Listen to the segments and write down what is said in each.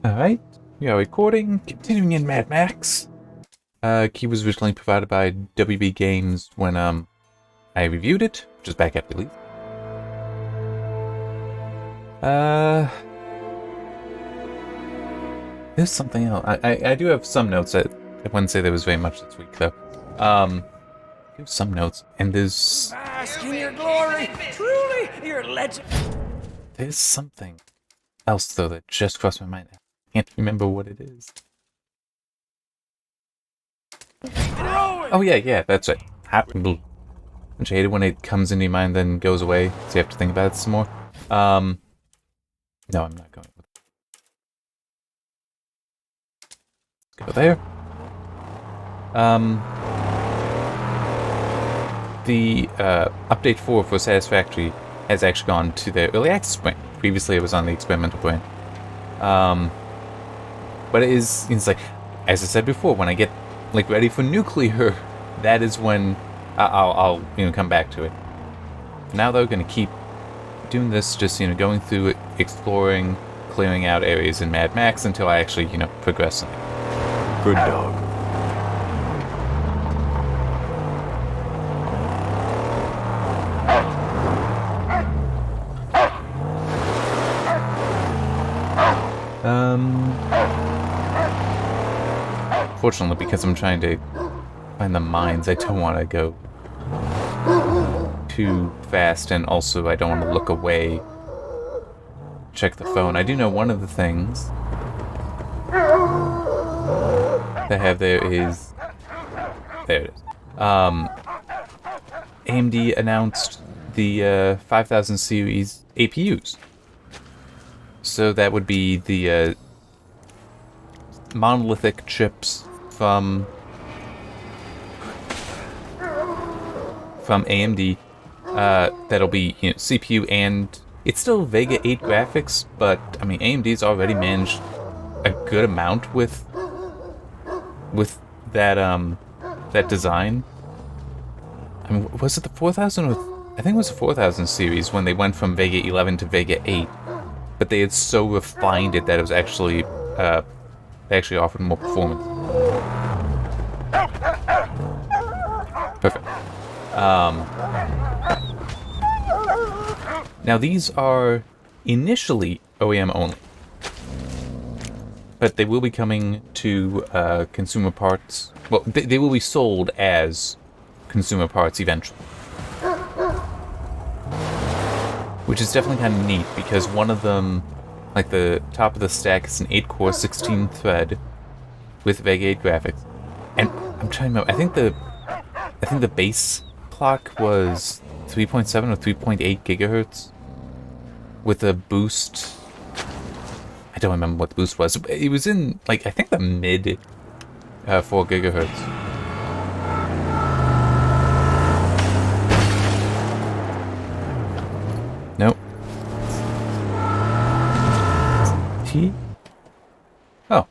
Alright, we are recording, continuing in Mad Max. Key was originally provided by WB Games when I reviewed it, which is back at release. There's something else. I do have some notes. I wouldn't say there was very much this week though. There's some notes, and there's... Bask in your glory! Truly, you're a legend! There's something else though that just crossed my mind. I can't remember what it is. Oh yeah, that's right. Which I hate it when it comes into your mind then goes away, so you have to think about it some more. No, I'm not going with it. Go there. The update 4 for Satisfactory has actually gone to the early access brand. Previously it was on the experimental brand. But it's like, as I said before, when I get like ready for nuclear, that is when I'll come back to it. For now though, I'm gonna keep doing this, just going through it, exploring, clearing out areas in Mad Max until I actually progress something. Good dog. Fortunately, because I'm trying to find the mines, I don't want to go too fast, and also I don't want to look away, check the phone. I do know one of the things I have there is... There it is. AMD announced the 5000 series APUs. So that would be the monolithic chips from AMD. That'll be CPU, and it's still Vega 8 graphics, but I mean AMD's already managed a good amount with that that design. I mean, was it the 4000 or I think it was the 4000 series when they went from Vega 11 to Vega 8, but they had so refined it that it was actually they actually offered more performance. Perfect. Now these are initially OEM only, but they will be coming to consumer parts. Well, they will be sold as consumer parts eventually, which is definitely kind of neat because one of them, like the top of the stack, is an 8-core 16-thread with Vega 8 graphics, and I'm trying to remember. I think the base clock was 3.7 or 3.8 gigahertz with a boost. I don't remember what the boost was. It was in like I think the mid 4 gigahertz. Nope. T? Oh,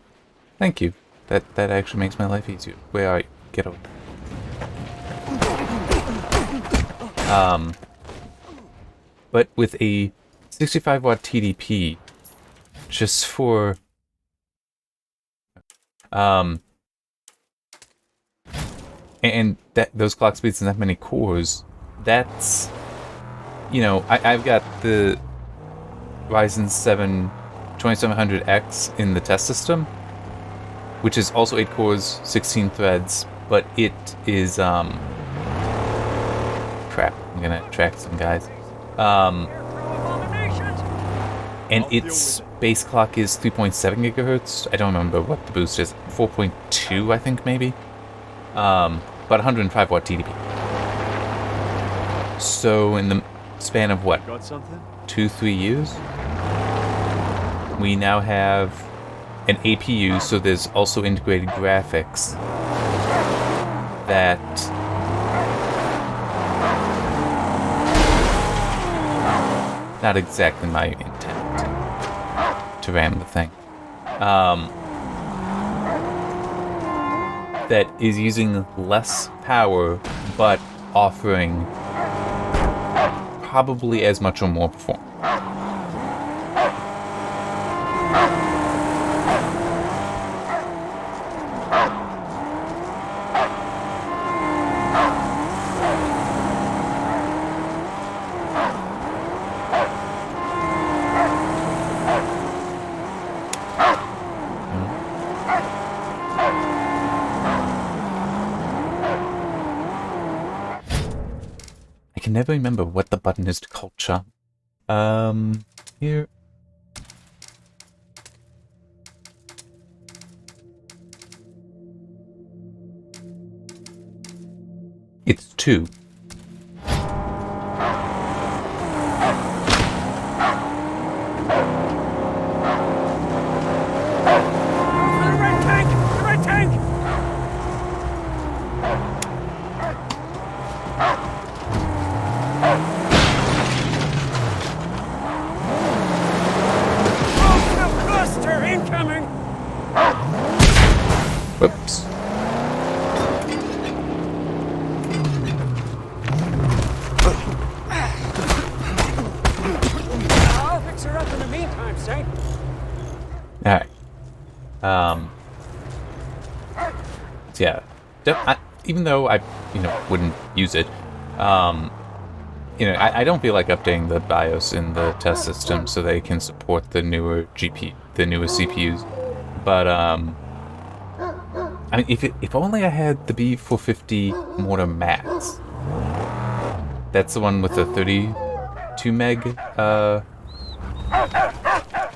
thank you. That actually makes my life easier. Where are you? Get over. But with a 65 watt TDP, just for and those clock speeds and that many cores, that's I've got the Ryzen 7 2700X in the test system, which is also 8 cores, 16 threads, but it is crap, I'm gonna track some guys. And its base clock is 3.7 gigahertz. I don't remember what the boost is. 4.2, I think, maybe. But 105 watt TDP. So in the span of what? 2-3 years? We now have an APU, so there's also integrated graphics that not exactly my intent to ram the thing. That is using less power, but offering probably as much or more performance. never remember what the button is to call jump. Here. It's 2. Whoops. I'll fix her up in the meantime, Saint. Alright. So yeah. Even though I, wouldn't use it, I don't feel like updating the BIOS in the test system so they can support the newer CPUs. But, I mean, if only I had the B450 Mortar Max. That's the one with the 32 meg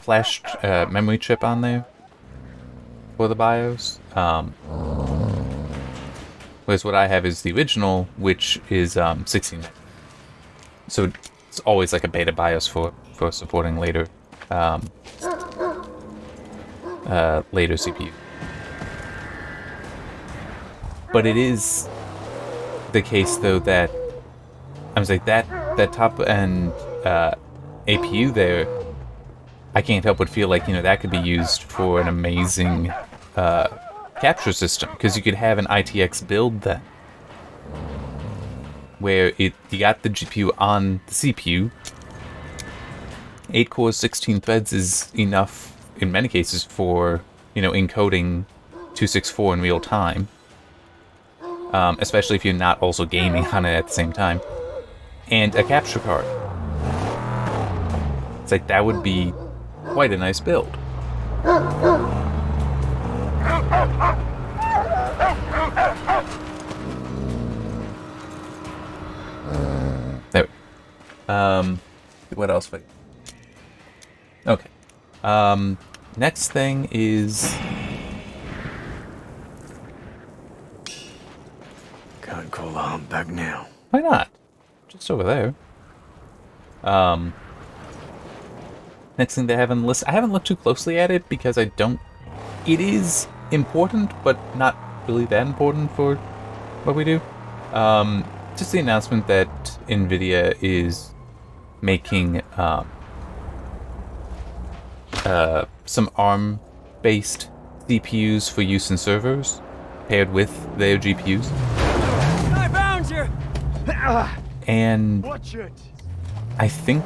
flash memory chip on there for the BIOS. Whereas what I have is the original, which is 16 meg. So it's always like a beta BIOS for supporting later CPU. But it is the case, though, that I was like that top end APU there. I can't help but feel like that could be used for an amazing capture system, because you could have an ITX build then, where you got the GPU on the CPU. 8 cores, 16 threads is enough in many cases for encoding 264 in real time. Especially if you're not also gaming on it at the same time. And a capture card. It's like, that would be quite a nice build. There. What else? Okay. Next thing is... Can't call the hump back now. Why not? Just over there. Next thing they have on the list, I haven't looked too closely at it because I don't... It is important, but not really that important for what we do. Just the announcement that NVIDIA is making some ARM-based CPUs for use in servers, paired with their GPUs. I found you. And Watch it. I think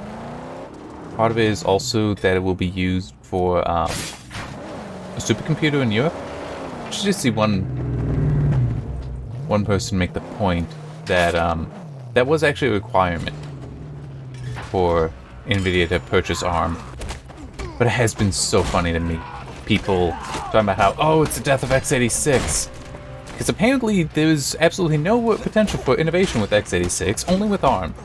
part of it is also that it will be used for a supercomputer in Europe. I just see one person make the point that that was actually a requirement for NVIDIA to purchase ARM. But it has been so funny to me. People talking about how, oh, it's the death of x86. Because apparently there's absolutely no potential for innovation with x86, only with ARM.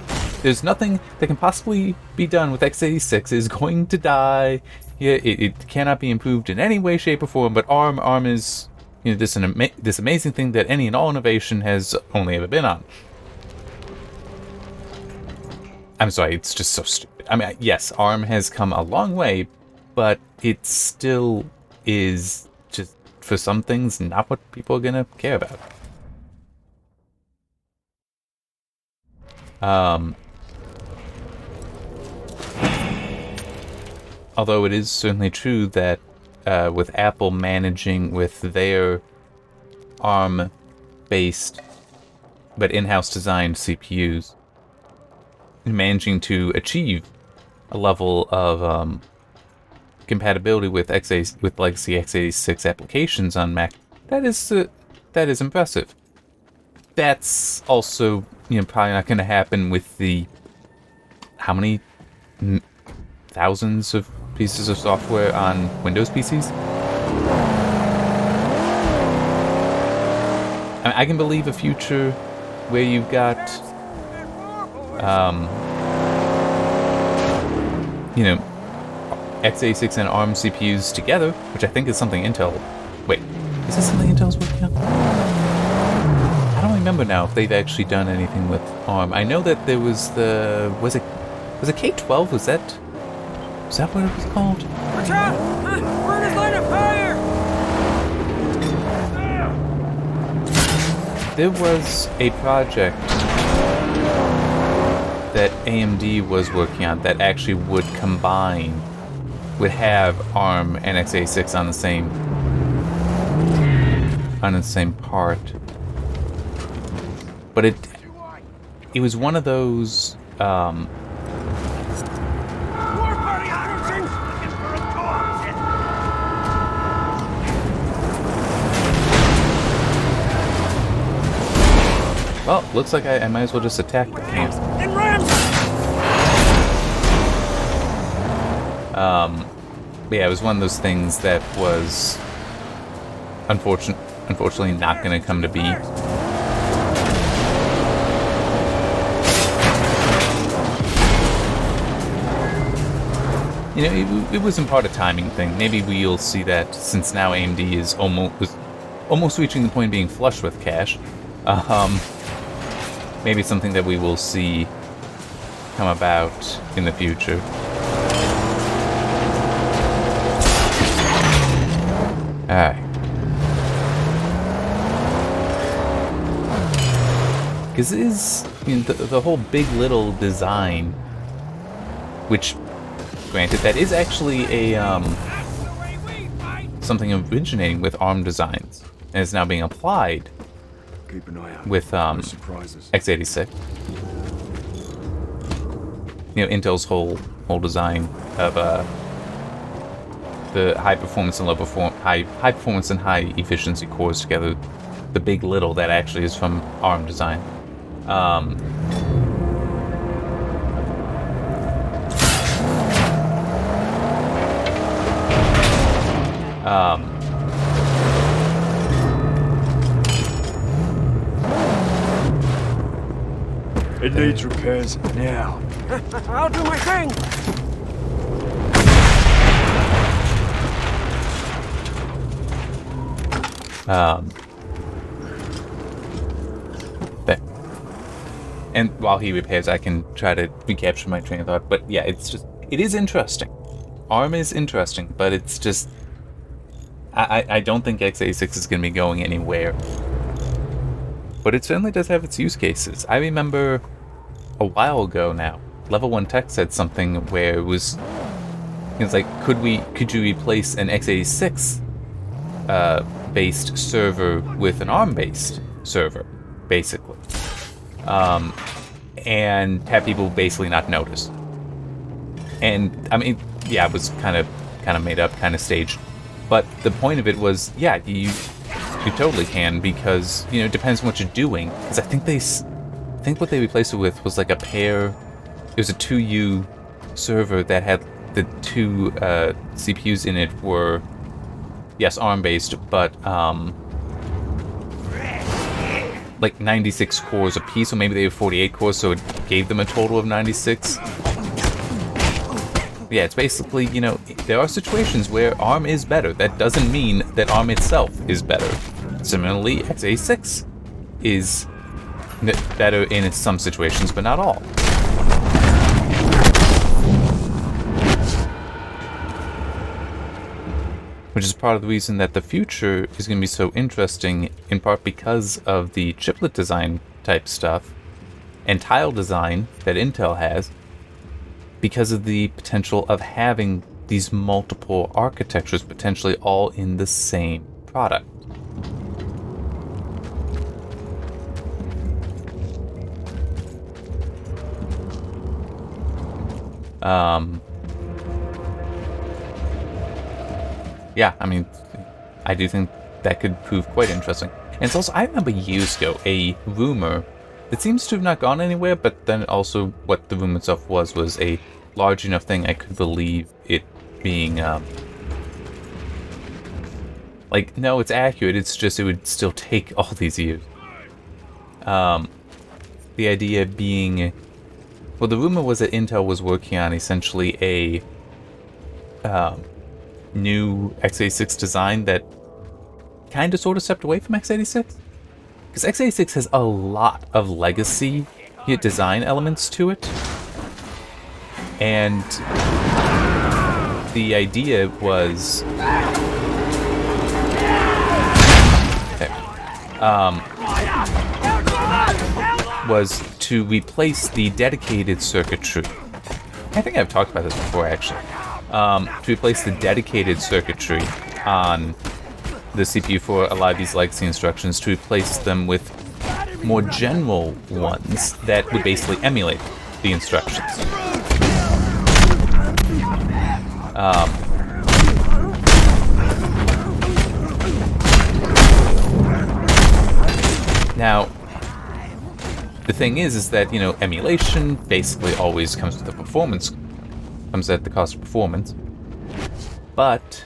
There's nothing that can possibly be done with x86. It is going to die. Yeah, it cannot be improved in any way, shape, or form. But ARM is this amazing thing that any and all innovation has only ever been on. I'm sorry, it's just so stupid. I mean, yes, ARM has come a long way, but it still is just, for some things, not what people are gonna care about. Although it is certainly true that with Apple managing with their ARM-based but in-house designed CPUs, managing to achieve a level of compatibility with legacy x86 applications on Mac, that is impressive. That's also probably not going to happen with the how many thousands of pieces of software on Windows PCs. I can believe a future where you've got you know, x86 and ARM CPUs together, which I think is something Intel... Wait, is this something Intel's working on? I don't remember now if they've actually done anything with ARM. I know that there was the... Was it K12? Was that what it was called? Watch out! We're in his line of fire! There was a project that AMD was working on that actually would have ARM and x86 on the same part. But it was one of those well, looks like I might as well just attack the camp. Yeah, it was one of those things that was unfortunately not going to come to be. You know, it was in part a timing thing. Maybe we'll see that since now AMD is almost reaching the point of being flush with cash. Maybe it's something that we will see come about in the future. Alright. Because it is, you know, the whole big little design, which, granted, that is actually a something originating with ARM designs and is now being applied Keep an eye out with for surprises. x86. You know, Intel's whole design of the high performance and high performance and high efficiency cores together, the big little that actually is from ARM design. It needs repairs now. I'll do my thing! There. And while he repairs, I can try to recapture my train of thought. But yeah, it is interesting. ARM is interesting, but it's just... I don't think x86 is going to be going anywhere. But it certainly does have its use cases. I remember a while ago now, Level 1 Tech said something where it was like, could you replace an x86 based server with an ARM based server, basically, and have people basically not notice. And I mean, yeah, it was kind of made up, kind of staged, but the point of it was, yeah, you totally can, because, you know, it depends on what you're doing. Because I think what they replaced it with was like a pair. It was a 2U server that had the two CPUs in it were, yes, ARM based, but like 96 cores apiece, so maybe they were 48 cores, so it gave them a total of 96. Yeah, it's basically, you know, there are situations where ARM is better. That doesn't mean that ARM itself is better. Similarly, x86 is better in some situations, but not all. Which is part of the reason that the future is going to be so interesting, in part because of the chiplet design type stuff and tile design that Intel has, because of the potential of having these multiple architectures potentially all in the same product. Yeah, I mean, I do think that could prove quite interesting. And it's also, I remember years ago, a rumor that seems to have not gone anywhere, but then also what the rumor itself was a large enough thing I could believe it being, like, no, it's accurate, it's just it would still take all these years. The idea being Well, the rumor was that Intel was working on essentially a new x86 design that kind of sort of stepped away from x86. Because x86 has a lot of legacy design elements to it. And the idea was... was to replace the dedicated circuitry. I think I've talked about this before, actually. To replace the dedicated circuitry on the CPU for a lot of these legacy instructions, to replace them with more general ones that would basically emulate the instructions. Now, the thing is that, you know, emulation basically always comes with the performance, comes at the cost of performance. But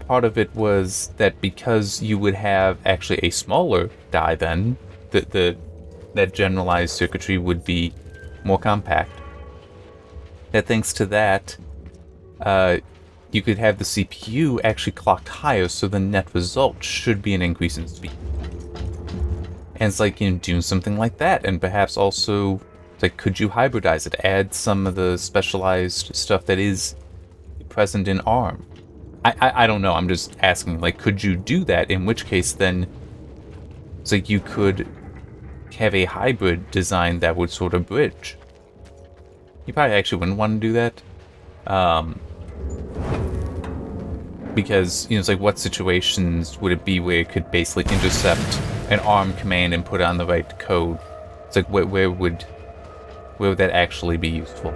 part of it was that because you would have actually a smaller die then, that generalized circuitry would be more compact. That thanks to that, you could have the CPU actually clocked higher, so the net result should be an increase in speed. And it's like, you know, doing something like that, and perhaps also, it's like, could you hybridize it? Add some of the specialized stuff that is present in ARM. I don't know, I'm just asking, like, could you do that? In which case, then, it's like you could have a hybrid design that would sort of bridge. You probably actually wouldn't want to do that. Because, you know, it's like, what situations would it be where it could basically intercept an ARM command and put it on the right code? It's like, where would that actually be useful?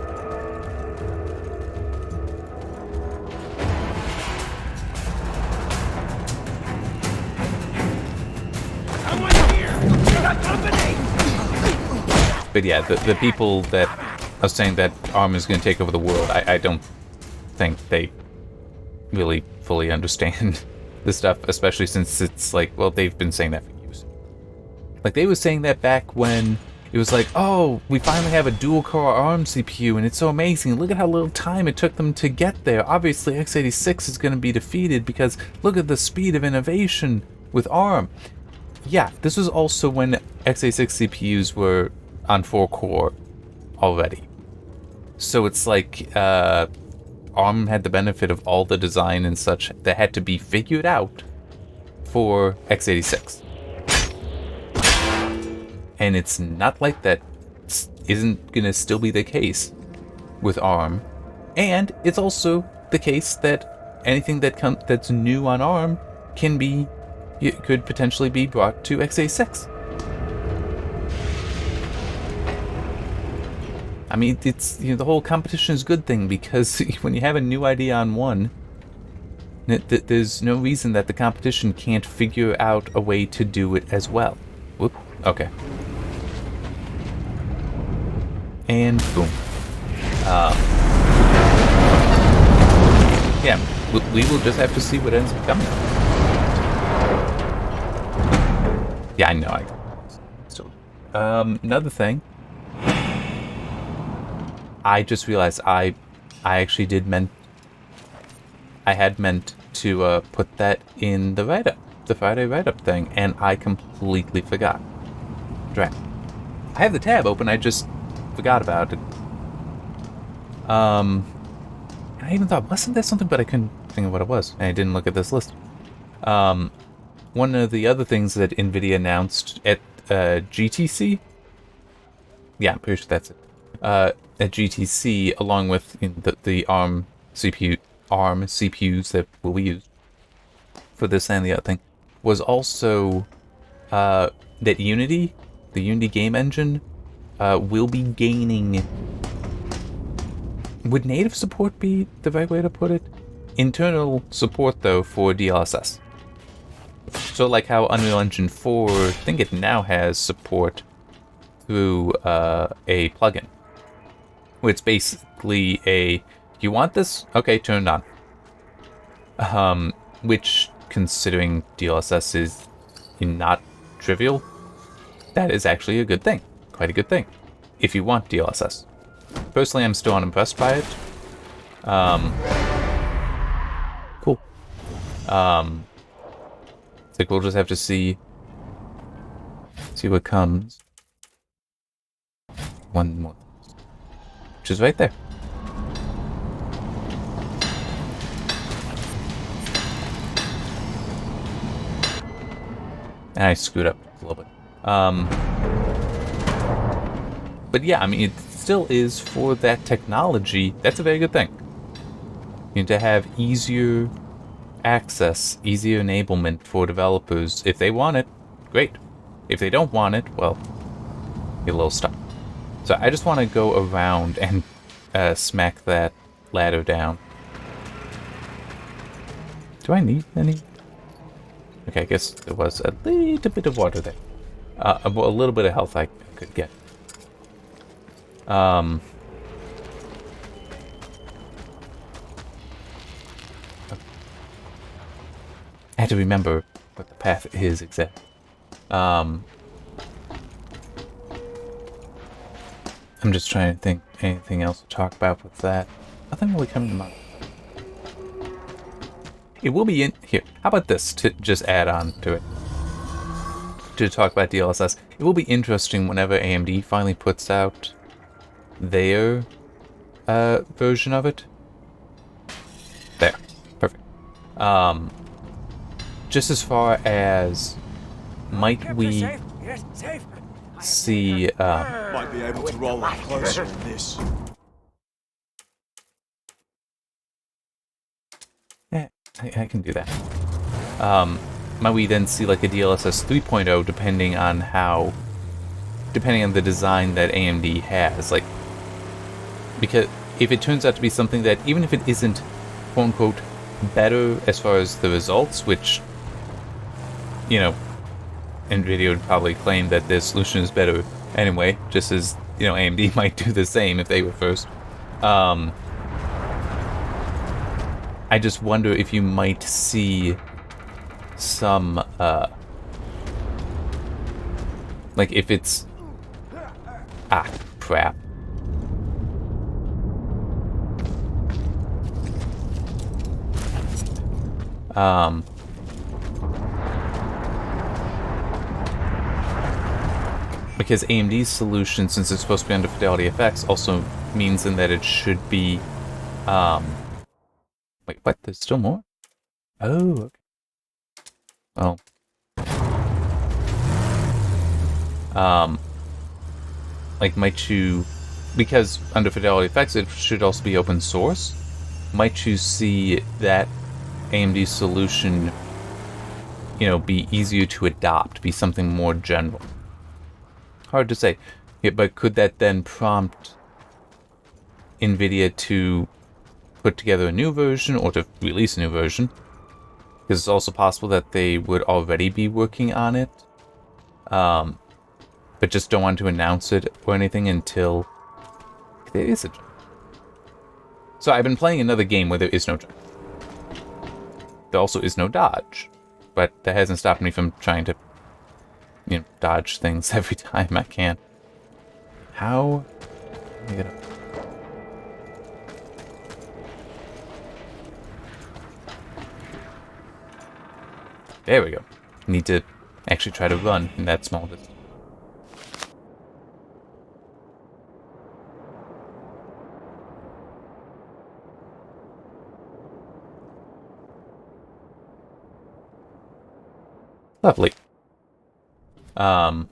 But yeah, the people that are saying that ARM is going to take over the world, I don't think they really fully understand this stuff, especially since it's like, well, they've been saying that for years. Like, they were saying that back when it was like, oh, we finally have a dual-core ARM CPU, and it's so amazing. Look at how little time it took them to get there. Obviously, x86 is going to be defeated because look at the speed of innovation with ARM. Yeah, this was also when x86 CPUs were on 4-core already. So it's like, ARM had the benefit of all the design and such that had to be figured out for x86. And it's not like that isn't going to still be the case with ARM. And it's also the case that anything that's new on ARM could potentially be brought to x86. I mean, it's, you know, the whole competition is a good thing, because when you have a new idea on one, there's no reason that the competition can't figure out a way to do it as well. Whoop. Okay. And boom. Yeah, we will just have to see what ends up coming. Yeah, I know. Still. Another thing. I just realized I actually had meant to put that in the write-up, the Friday write-up thing, and I completely forgot. Right. I have the tab open, I just forgot about it. I even thought, wasn't there something, but I couldn't think of what it was, and I didn't look at this list. One of the other things that NVIDIA announced at GTC, yeah, I'm pretty sure that's it. At GTC, along with, you know, the ARM CPUs that will be used for this and the other thing, was also that Unity, the Unity game engine, will be gaining... Would native support be the right way to put it? Internal support, though, for DLSS. So like how Unreal Engine 4, I think it now has support through a plugin. Where it's basically you want this? Okay, turn it on. Which, considering DLSS is not trivial, that is actually a good thing. Quite a good thing. if you want DLSS. Personally, I'm still unimpressed by it. Cool. It's like we'll just have to see what comes. One more, which is right there. And I screwed up a little bit. But yeah, I mean, it still is for that technology. That's a very good thing. You know, to have easier access, easier enablement for developers. If they want it, great. If they don't want it, well, get a little stuck. So I just want to go around and smack that ladder down. Do I need any? Okay, I guess there was a little bit of water there. A little bit of health I could get. I had to remember what the path is exactly. I'm just trying to think anything else to talk about with that. Nothing really coming to mind. It will be in here. How about this to just add on to it? To talk about DLSS. It will be interesting whenever AMD finally puts out their version of it. There. Perfect. Just as far as might we see Might be able to roll up closer than this. yeah, I can do that. Might we then see like a DLSS 3.0 depending on the design that AMD has, like, because if it turns out to be something that, even if it isn't quote unquote better as far as the results, which, you know, NVIDIA would probably claim that their solution is better anyway, just as, you know, AMD might do the same if they were first. I just wonder if you might see some, like if it's, crap. Because AMD's solution, since it's supposed to be under Fidelity FX, also means in that it should be, wait, what? There's still more? Oh, okay. Oh. Like, might you, because under Fidelity FX it should also be open source, might you see that AMD solution, you know, be easier to adopt, be something more general? Hard to say. Yeah, but could that then prompt NVIDIA to put together a new version or to release a new version? Because it's also possible that they would already be working on it, but just don't want to announce it or anything until there is a jump. So I've been playing another game where there is no jump. There also is no dodge, but that hasn't stopped me from trying to, you know, dodge things every time I can. How? Let me get up. There we go. Need to actually try to run in that small distance. Lovely. And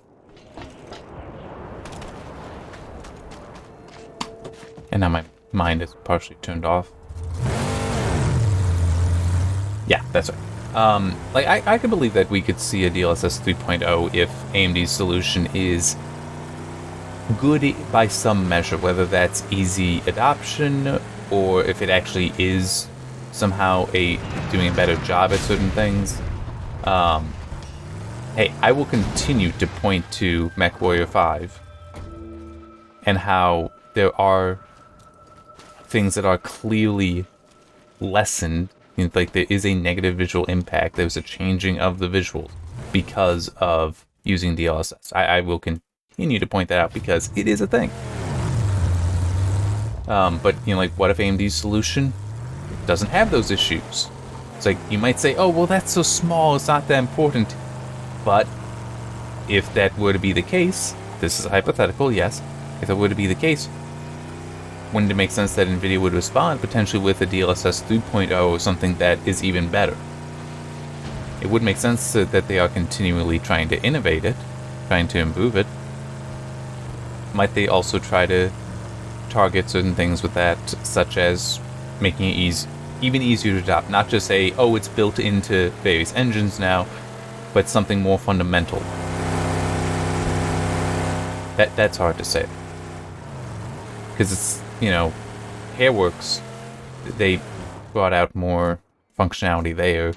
now my mind is partially turned off. Yeah, that's right. Like, I could believe that we could see a DLSS 3.0 if AMD's solution is good by some measure, whether that's easy adoption or if it actually is somehow doing a better job at certain things. Hey, I will continue to point to MechWarrior 5 and how there are things that are clearly lessened. Like, there is a negative visual impact. There's a changing of the visuals because of using DLSS. I will continue to point that out because it is a thing. But, like, what if AMD's solution doesn't have those issues? It's like, you might say, oh, well, that's so small, it's not that important. But if that were to be the case, this is hypothetical, yes, if it were to be the case, wouldn't it make sense that NVIDIA would respond potentially with a DLSS 3.0 or something that is even better? It would make sense that they are continually trying to innovate it, trying to improve it. Might they also try to target certain things with that, such as making it even easier to adopt? Not just say, oh, it's built into various engines now, but something more fundamental. That's hard to say. Because it's, Hairworks, they brought out more functionality there.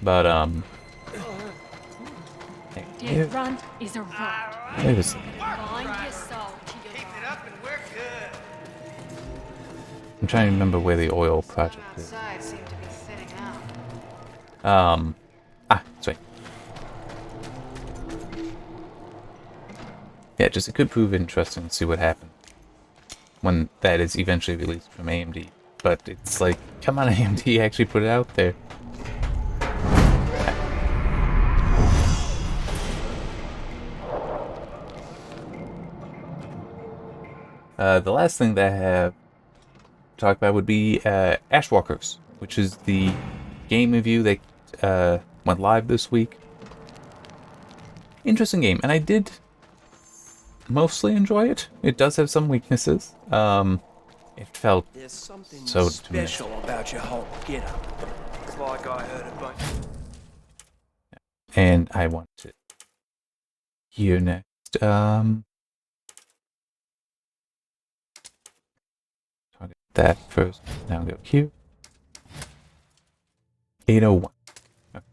But, The front is a road. wait a second. Find your soul to your Keep it up and we're good. I'm trying to remember where the oil project is. Outside seem to be thinning out. That's right. Yeah, it could prove interesting to see what happens when that is eventually released from AMD. But it's like, come on, AMD, actually put it out there. The last thing that I have to talk about would be Ashwalkers, which is the game review that went live this week. Interesting game, and I did mostly enjoy it. It does have some weaknesses. It felt There's something so special about your whole get-up. It's like I heard a bunch. and I want to hear next. Target that first. Now go here. 801. Okay.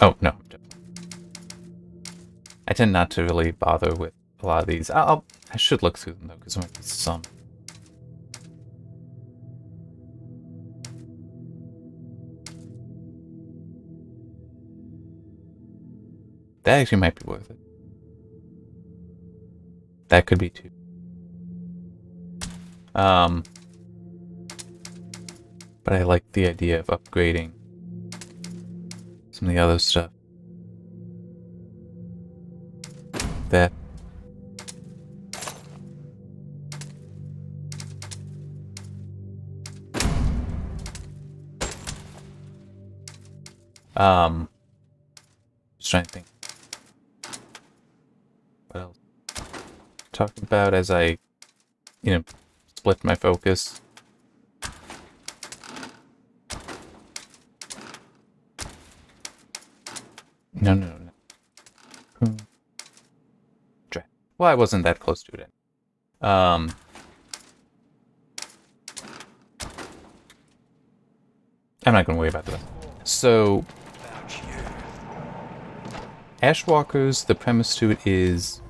Oh, no. I tend not to really bother with a lot of these. I should look through them, though, because there might be some. That actually might be worth it. That could be too. But I like the idea of upgrading some of the other stuff. That. Just trying to think. What else? Talking about as I, split my focus. No. Draft. Well, I wasn't that close to it. I'm not going to worry about the rest. So, Ashwalkers, the premise to it is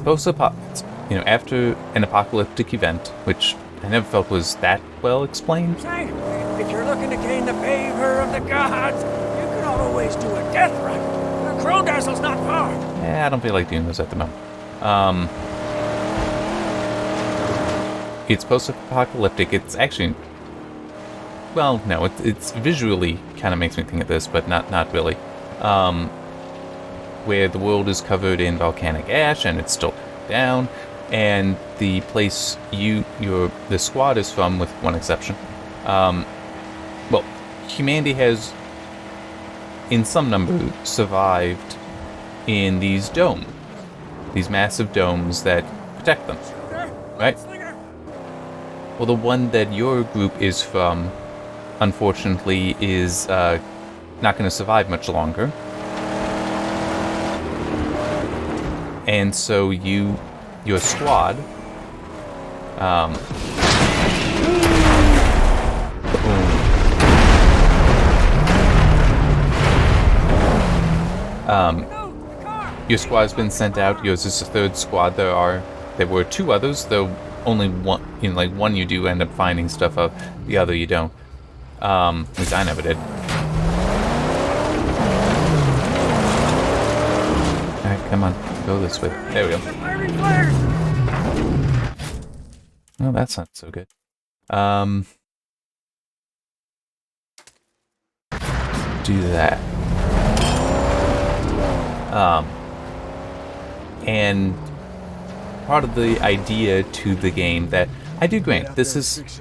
after an apocalyptic event, which I never felt was that well explained. Say, if you're looking to gain the favor of the gods, you can always do a death run. Krondazzle's not far. I don't feel like doing those at the moment. It's post-apocalyptic. It's actually, well, no, it's visually kind of makes me think of this, but not really. Where the world is covered in volcanic ash and it's still down, and the place the squad is from, with one exception, humanity has, in some number, survived in these domes, these massive domes that protect them, right? Well, the one that your group is from, unfortunately, is not going to survive much longer. And so your squad, your squad's been sent out. Yours is the third squad there are There were 2 others, though only one, like one you do end up finding stuff of, the other you don't. At least I never did. Alright, come on, go this way. There we go. Oh, that's not so good. Do that. And part of the idea to the game that I do grant, this is,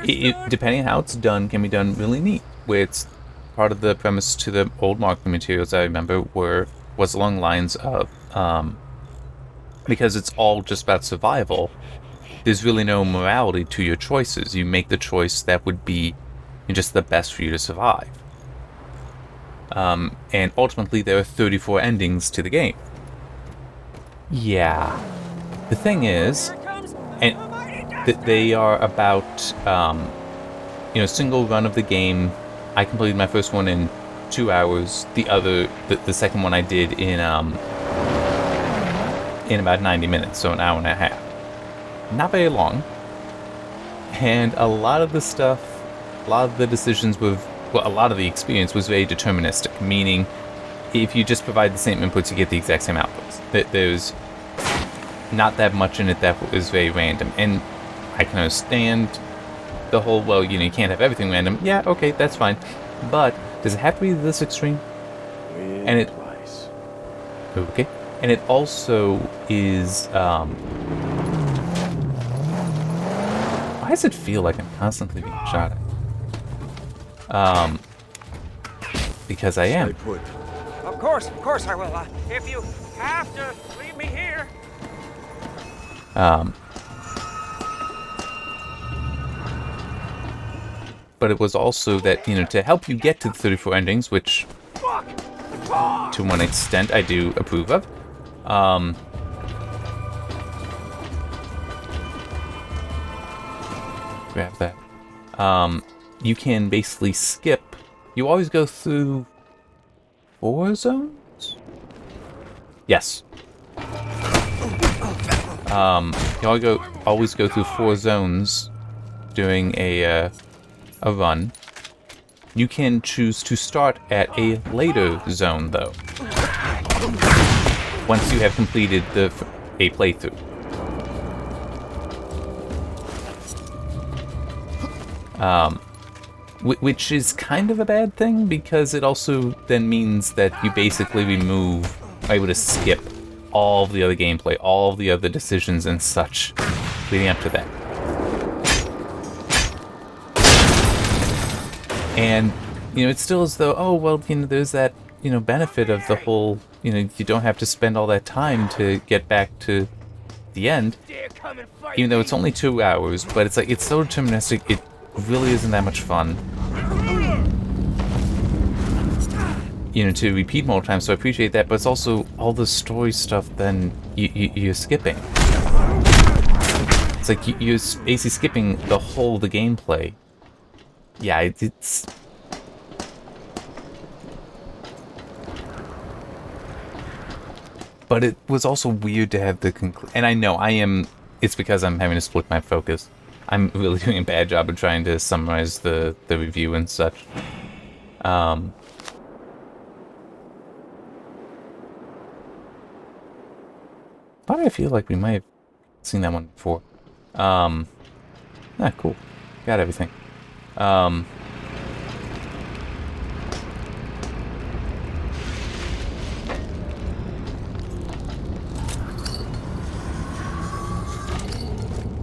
depending on how it's done, can be done really neat. Where it's part of the premise to the old marketing materials I remember was along the lines of, because it's all just about survival, there's really no morality to your choices. You make the choice that would be just the best for you to survive. And ultimately there are 34 endings to the game. Yeah. The thing is, and they are about, single run of the game. I completed my first one in 2 hours. The second one I did in about 90 minutes, so an hour and a half. Not very long. And a lot of the decisions were, well, a lot of the experience was very deterministic, meaning if you just provide the same inputs, you get the exact same outputs. There's not that much in it that is very random. And I can understand the whole, well, you can't have everything random. Yeah, okay, that's fine. But does it have to be this extreme? And it... Okay. And it also is... Why does it feel like I'm constantly being shot at? Because I am. Of course I will. If you have to leave me here. But it was also that, to help you get to the 34 endings, which to one extent I do approve of. Grab that. You can basically skip. You always go through 4 zones? Yes. You always go through 4 zones during a run. You can choose to start at a later zone, though, once you have completed a playthrough. Which is kind of a bad thing, because it also then means that you basically are able to skip all the other gameplay, all the other decisions and such leading up to that. And, it's still as though, oh, well, there's that, benefit of the whole, you don't have to spend all that time to get back to the end. Even though it's only 2 hours, but it's like, it's so deterministic, it really isn't that much fun. To repeat more times, so I appreciate that, but it's also all the story stuff then you're skipping. It's like you're basically skipping the gameplay. Yeah, it's... But it was also weird to have the and I know it's because I'm having to split my focus. I'm really doing a bad job of trying to summarize the review and such. Why do I feel like we might have seen that one before? Cool. Got everything.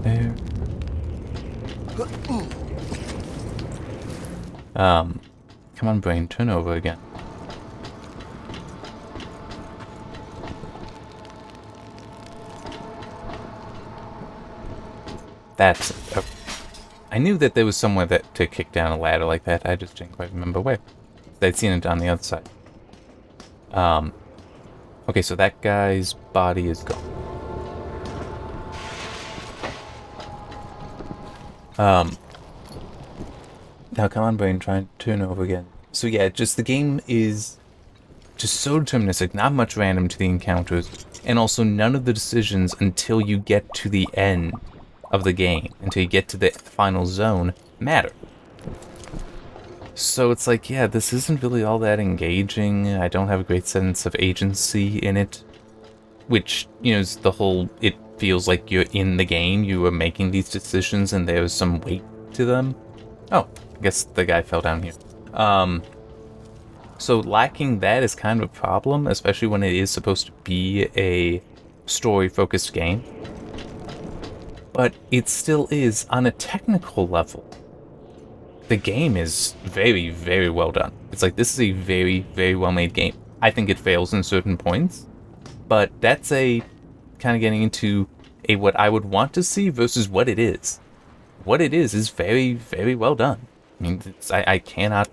There. Come on, brain, turn over again. That's... I knew that there was somewhere to kick down a ladder like that, I just didn't quite remember where. I'd seen it on the other side. Okay, so that guy's body is gone. Now come on, brain, try and turn over again. So yeah, just the game is just so deterministic, not much random to the encounters, and also none of the decisions until you get to the end of the game, until you get to the final zone, matter. So it's like, yeah, this isn't really all that engaging. I don't have a great sense of agency in it, which, you know, is the whole, it feels like you're in the game, you are making these decisions, and there's some weight to them. Oh, I guess the guy fell down here. So lacking that is kind of a problem, especially when it is supposed to be a story-focused game. But it still is, on a technical level, the game is very, very well done. It's like, this is a very, very well-made game. I think it fails in certain points, but that's a kind of getting into a what I would want to see versus what it is. What it is very, very well done. I mean, I cannot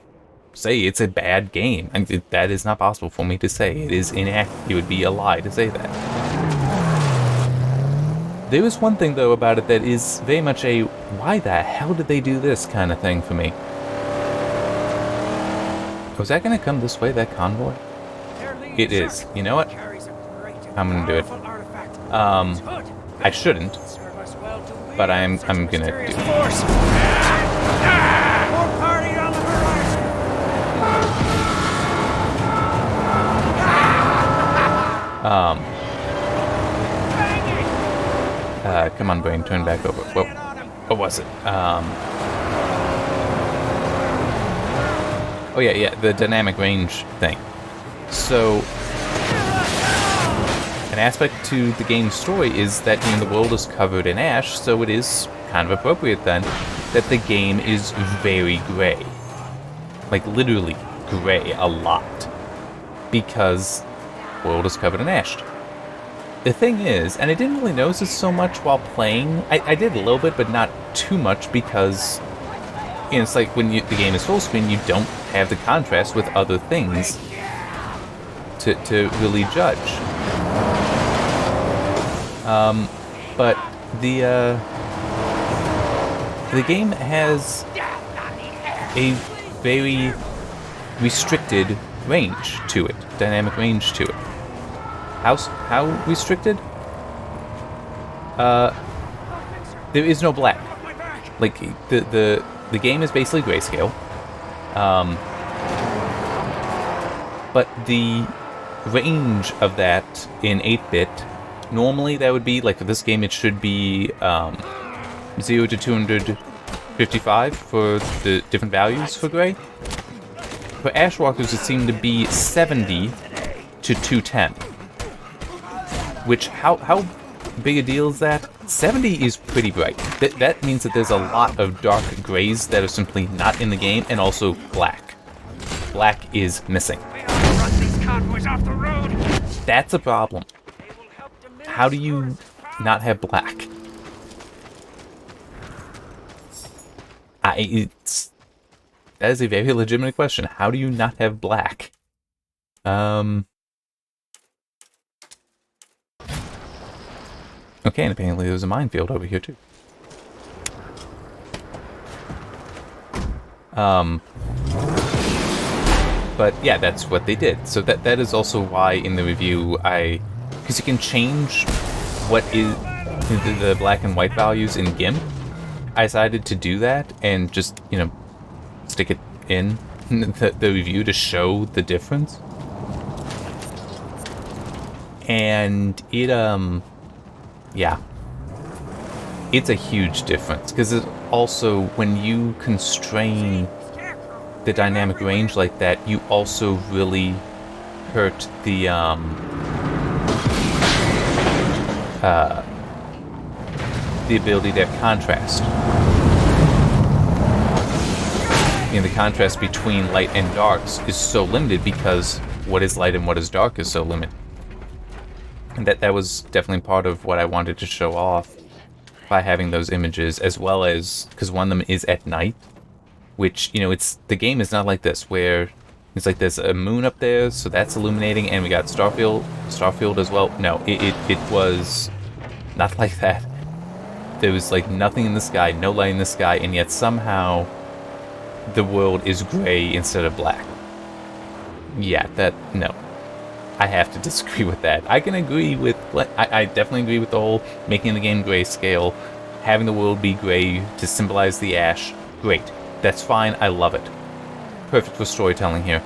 say it's a bad game. I mean, that is not possible for me to say. It is inaccurate. It would be a lie to say that. There is one thing, though, about it that is very much a why the hell did they do this kind of thing for me. Was that going to come this way, that convoy? It is. You know what? I'm going to do it. I shouldn't, but I'm going to do it. Come on, brain, turn back over. What was it? Oh yeah, the dynamic range thing. So, an aspect to the game's story is that, you know, the world is covered in ash, so it is kind of appropriate then that the game is very gray. Like, literally gray a lot. Because the world is covered in ash. The thing is, and I didn't really notice this so much while playing, I did a little bit, but not too much, because, you know, it's like when the game is full screen, you don't have the contrast with other things to really judge. But the game has a very restricted range to it, dynamic range to it. How restricted? There is no black. Like, the game is basically grayscale. But the range of that in 8-bit, normally that would be, like for this game, it should be 0 to 255 for the different values for gray. For Ashwalkers, it seemed to be 70 to 210. Which, how big a deal is that? 70 is pretty bright. That means that there's a lot of dark grays that are simply not in the game, and also black. Black is missing. That's a problem. How do you not have black? That is a very legitimate question. How do you not have black? Okay, and apparently there's a minefield over here too. But yeah, that's what they did. So that is also why in the review because you can change what is the black and white values in GIMP. I decided to do that and just, you know, stick it in the review to show the difference. And it yeah, it's a huge difference, because it also, when you constrain the dynamic range like that, you also really hurt the ability to have contrast. You know, the contrast between light and darks is so limited because what is light and what is dark is so limited. And that was definitely part of what I wanted to show off by having those images, as well as, because one of them is at night, which, you know, the game is not like this, where it's like there's a moon up there, so that's illuminating, and we got Starfield as well. No, it was not like that. There was like nothing in the sky, no light in the sky, and yet somehow the world is gray instead of black. Yeah, no. I have to disagree with that. I can agree with... I definitely agree with the whole making the game grayscale, having the world be gray to symbolize the ash. Great. That's fine. I love it. Perfect for storytelling here.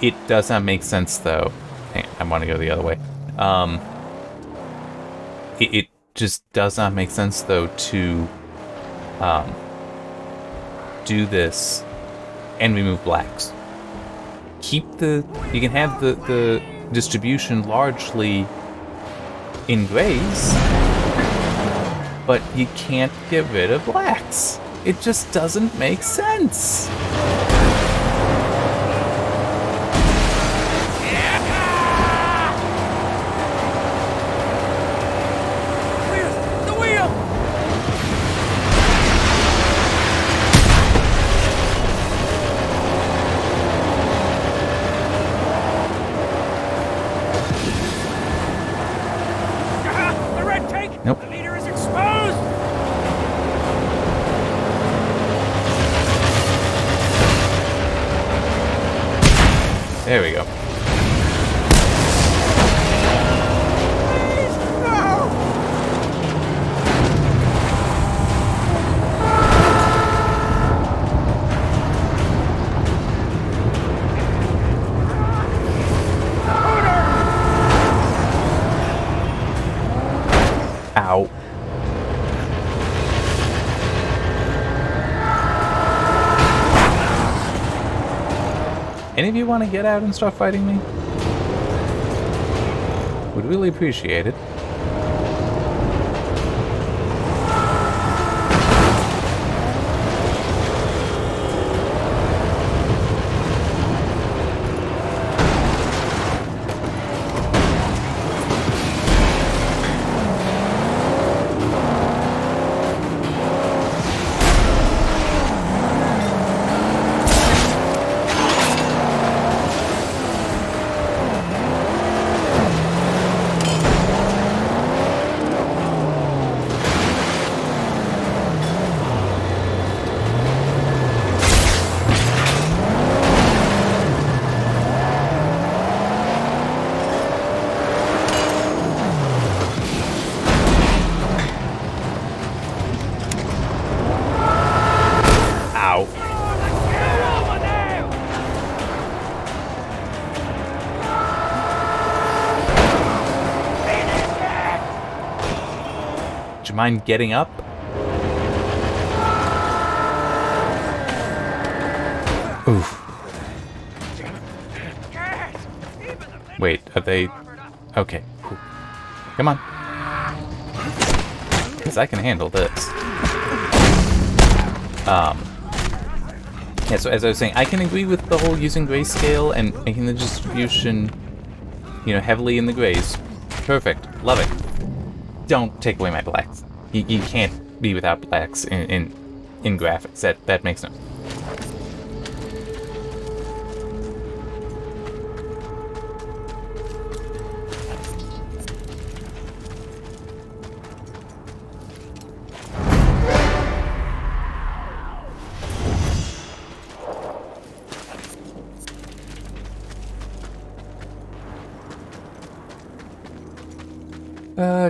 It does not make sense, though. Hang on, I want to go the other way. It just does not make sense, though, to do this and remove blacks. Keep the... You can have the distribution largely in grays, but you can't get rid of blacks. It just doesn't make sense. The wheel! The red tank! Nope. The leader is exposed! There we go. Ow. Any of you want to get out and start fighting me? Would really appreciate it. Ow. Do you mind getting up? Oof. Wait, are they... Okay, cool. Come on. Because I can handle this. Yeah, so as I was saying, I can agree with the whole using grayscale and making the distribution, you know, heavily in the grays. Perfect. Love it. Don't take away my blacks. You can't be without blacks in graphics. That makes no sense.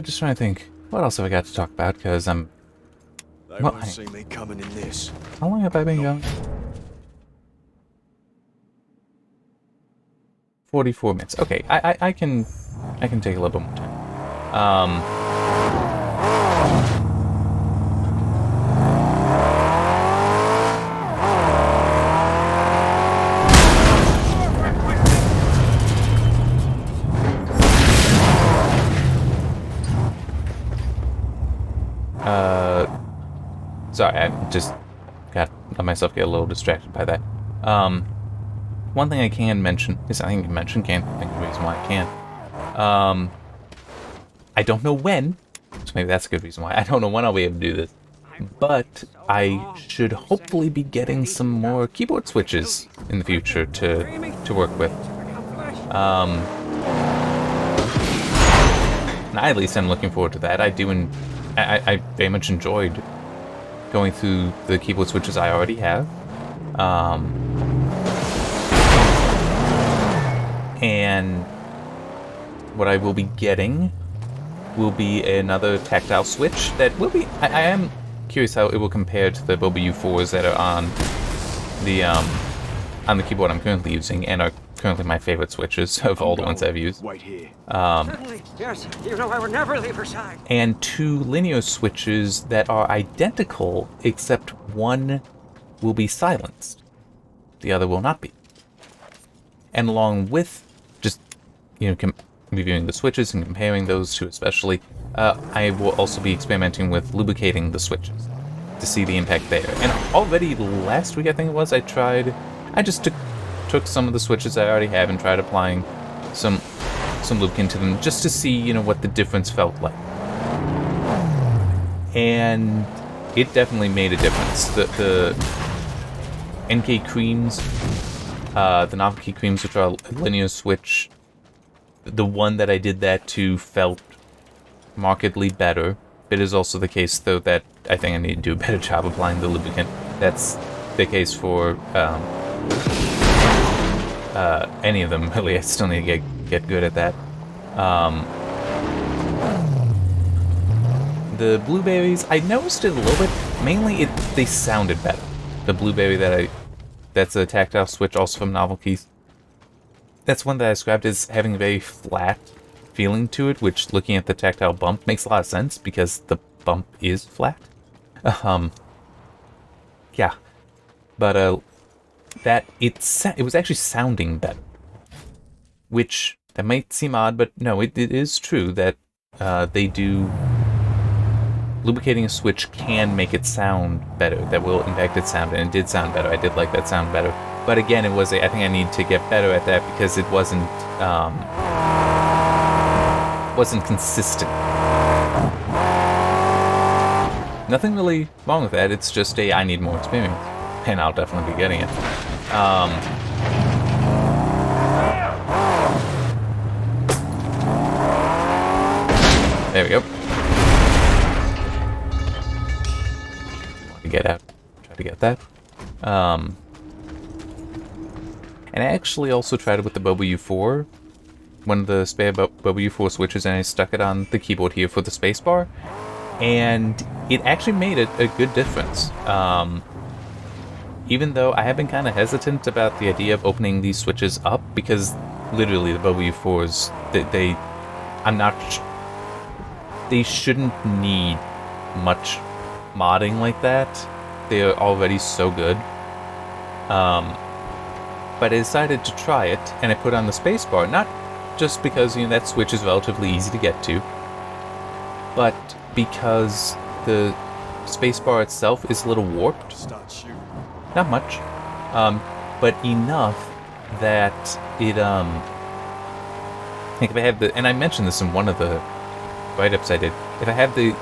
Just trying to think. What else have I got to talk about? Because I'm... They Well, won't see me coming in this. How long have I been going? 44 minutes. Okay, I can take a little bit more time. Sorry, I just let myself get a little distracted by that. One thing I can mention is I think can't think of a reason why I can't. I don't know when, so maybe that's a good reason why. I don't know when I'll be able to do this, but I should hopefully be getting some more keyboard switches in the future to work with. And I at least am looking forward to that. I very much enjoyed going through the keyboard switches I already have. And what I will be getting will be another tactile switch that will be... I am curious how it will compare to the WU4s that are on the keyboard I'm currently using and are currently my favorite switches of all the ones I've used. Wait here. Certainly, yes. You know I would never leave her side. And 2 linear switches that are identical, except one will be silenced. The other will not be. And along with just, reviewing the switches and comparing those two especially, I will also be experimenting with lubricating the switches to see the impact there. And already last week, I think it was, I just took some of the switches I already have and tried applying some lubricant to them just to see, what the difference felt like. And it definitely made a difference. The NK creams, the novelty creams, which are a linear switch, the one that I did that to felt markedly better. It is also the case, though, that I think I need to do a better job applying the lubricant. That's the case for any of them, really. I still need to get good at that. The blueberries, I noticed it a little bit. Mainly, they sounded better. The blueberry that's a tactile switch, also from Novel Keys. That's one that I described as having a very flat feeling to it, which, looking at the tactile bump, makes a lot of sense because the bump is flat. Yeah, but that it was actually sounding better, which that might seem odd, but no, it is true that they do. Lubricating a switch can make it sound better. That will impact its sound, and it did sound better. I did like that sound better. But again, I think I need to get better at that because it wasn't consistent. Nothing really wrong with that. It's just I need more experience, and I'll definitely be getting it. There we go. Try to get that. And I actually also tried it with the WU4, one of the spare WU4 switches, and I stuck it on the keyboard here for the spacebar, and it actually made a good difference. Even though I have been kind of hesitant about the idea of opening these switches up, because literally the WU4s, they shouldn't need much modding like that. They're already so good. But I decided to try it, and I put on the spacebar, not just because that switch is relatively easy to get to, but because the spacebar itself is a little warped. Start shooting. Not much, but enough that it like if I have and I mentioned this in one of the write-ups I did, if I have the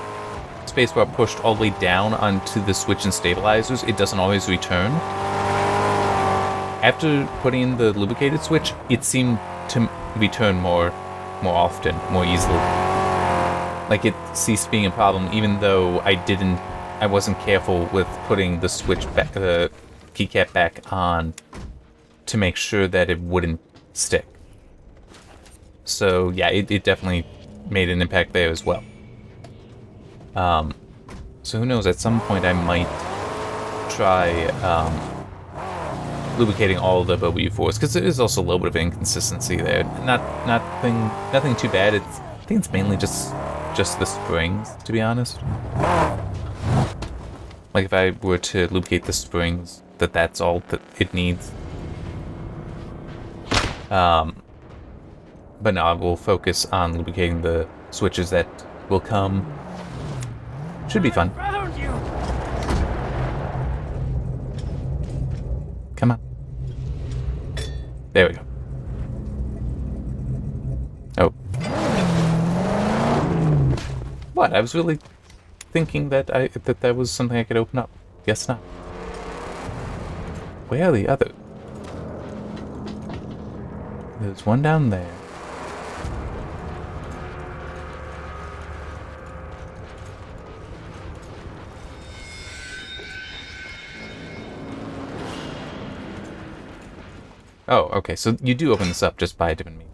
spacebar pushed all the way down onto the switch and stabilizers, it doesn't always return. After putting in the lubricated switch, it seemed to return more often, more easily. Like it ceased being a problem, even though I wasn't careful with putting the switch back, the keycap back on to make sure that it wouldn't stick. So yeah, it definitely made an impact there as well. So who knows, at some point I might try lubricating all the WU4s, because there is also a little bit of inconsistency there. Nothing too bad. I think it's mainly just the springs, to be honest. Like if I were to lubricate the springs, that's all that it needs. But no, I will focus on lubricating the switches that will come. Should be fun. Found you. Come on. There we go. Oh. What? I was really thinking that that was something I could open up. Guess not. Where are the others? There's one down there. Oh, okay, so you do open this up just by a different means.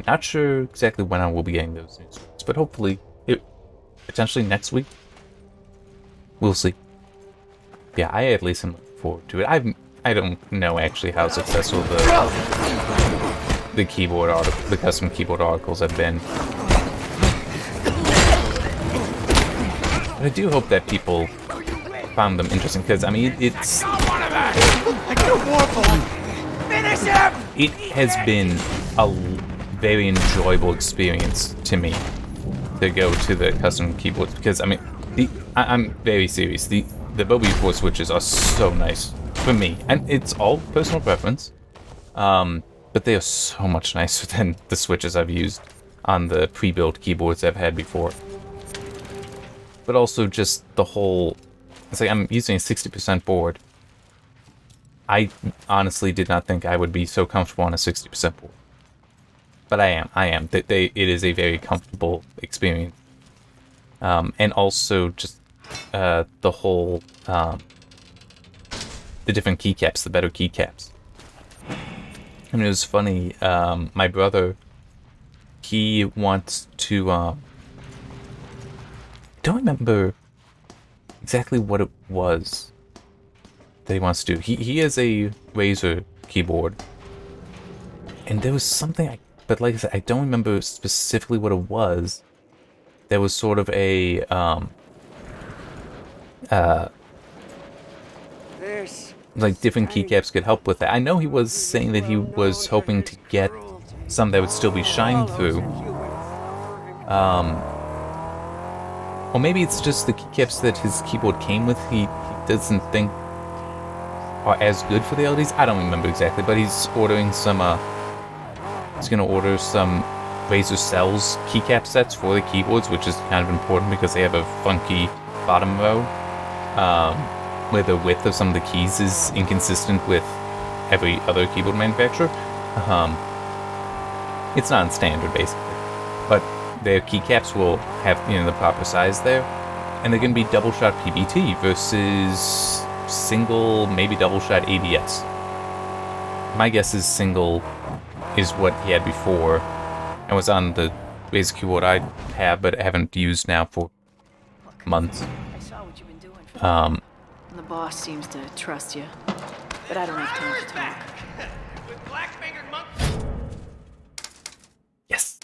Not sure exactly when I will be getting those news, but hopefully, potentially next week. We'll see. Yeah, I at least am looking forward to it. I don't know actually how successful the custom keyboard articles have been. But I do hope that people found them interesting, because I mean it's. It has been a very enjoyable experience to me to go to the custom keyboards, because I mean I'm very serious. The Bobby 4 switches are so nice for me, and it's all personal preference. But they are so much nicer than the switches I've used on the pre-built keyboards I've had before. But also just the whole, it's like I'm using a 60% board. I honestly did not think I would be so comfortable on a 60% board. But I am. It is a very comfortable experience. And also just the whole, the different keycaps, the better keycaps. I mean, it was funny, my brother, he wants to, I don't remember exactly what it was that he wants to do. He has a Razer keyboard, and there was something, but like I said, I don't remember specifically what it was. There was sort of a, like different keycaps could help with that. I know he was saying that he was hoping to get some that would still be shined through. Or maybe it's just the keycaps that his keyboard came with, he doesn't think are as good for the LEDs. I don't remember exactly, but he's ordering some, he's gonna order some Razer Cells keycap sets for the keyboards, which is kind of important because they have a funky bottom row, where the width of some of the keys is inconsistent with every other keyboard manufacturer. It's not in standard, basically. But their keycaps will have, the proper size there. And they're going to be double-shot PBT versus single, maybe double-shot ABS. My guess is single is what he had before. And was on the Razer keyboard I have, but haven't used now for months. I saw what you've been doing for me. The boss seems to trust you, but I don't have time to talk. With black-fingered monk. Yes.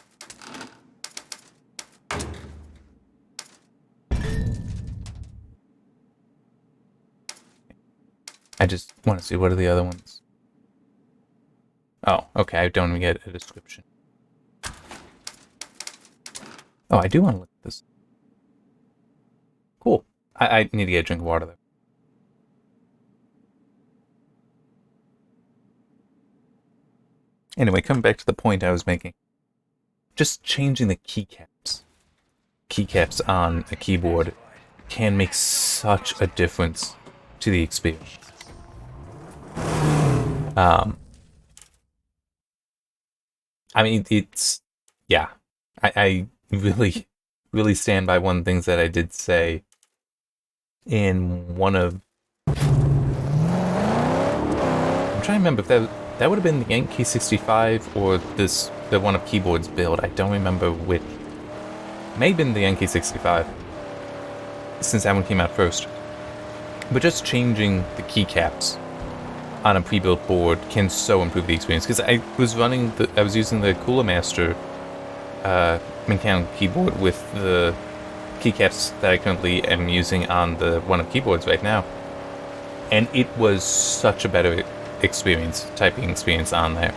I just want to see what are the other ones. Oh, okay, I don't even get a description. Oh, I do want to look at this. Cool. I need to get a drink of water, though. Anyway, coming back to the point I was making. Just changing the keycaps. Keycaps on a keyboard can make such a difference to the experience. I mean, it's... Yeah. I really, really stand by one of the things that I did say in one of... I'm trying to remember if that would have been the Yankee 65 or the one of Keyboard's build. I don't remember which. May have been the Yankee 65, since that one came out first. But just changing the keycaps on a pre-built board can so improve the experience. Because I was using the Cooler Master mechanical keyboard with the keycaps that I currently am using on the one of Keyboards right now, and it was such a better typing experience on there.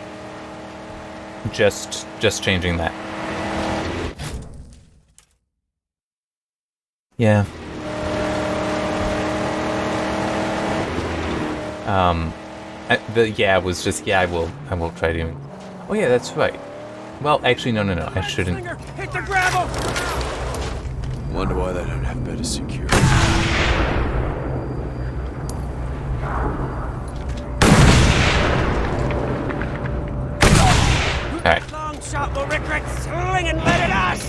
Just changing that. Yeah. I will try doing. Oh yeah, that's right. Well, actually, no, I shouldn't. Hit the gravel! Wonder why they don't have better security. Alright. Long shot will regret slinging lead at us!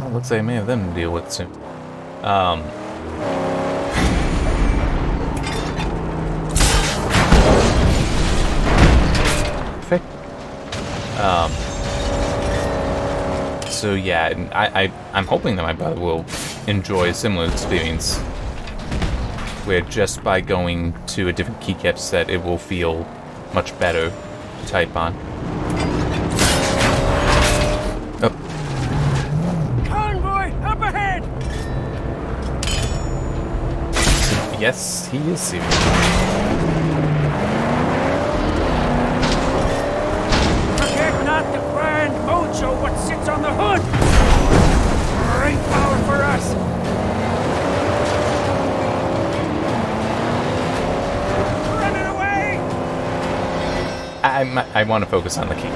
Well, looks like I may have them to deal with soon. So yeah, and I'm hoping that my brother will enjoy a similar experience, where just by going to a different keycap set, it will feel much better to type on. Oh. Convoy, up ahead! Yes, he is serious. Forget not the grand mojo what sits on the hood! Great power for us! Running away! I want to focus on the king.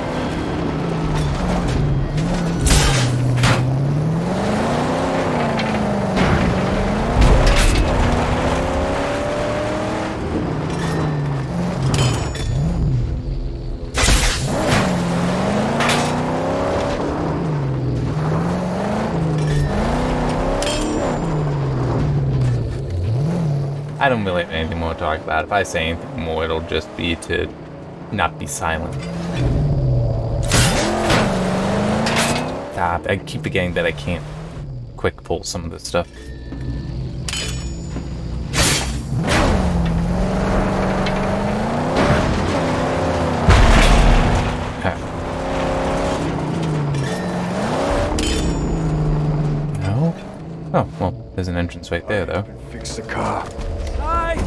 I don't really have anything more to talk about. If I say anything more, it'll just be to not be silent. I keep forgetting that I can't quick pull some of this stuff. No? Oh, well, there's an entrance right there, though. Fix the car. Aye!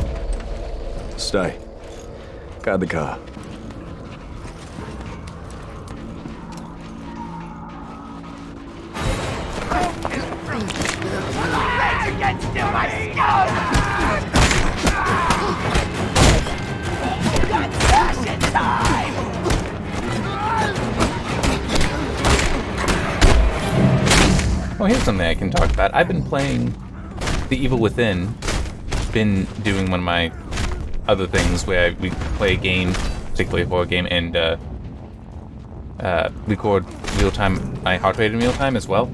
Stay. Guard the car. Oh, here's something I can talk about. I've been playing The Evil Within. Been doing one of my other things where we play a game, particularly a horror game, and record real-time, my heart rate in real-time as well.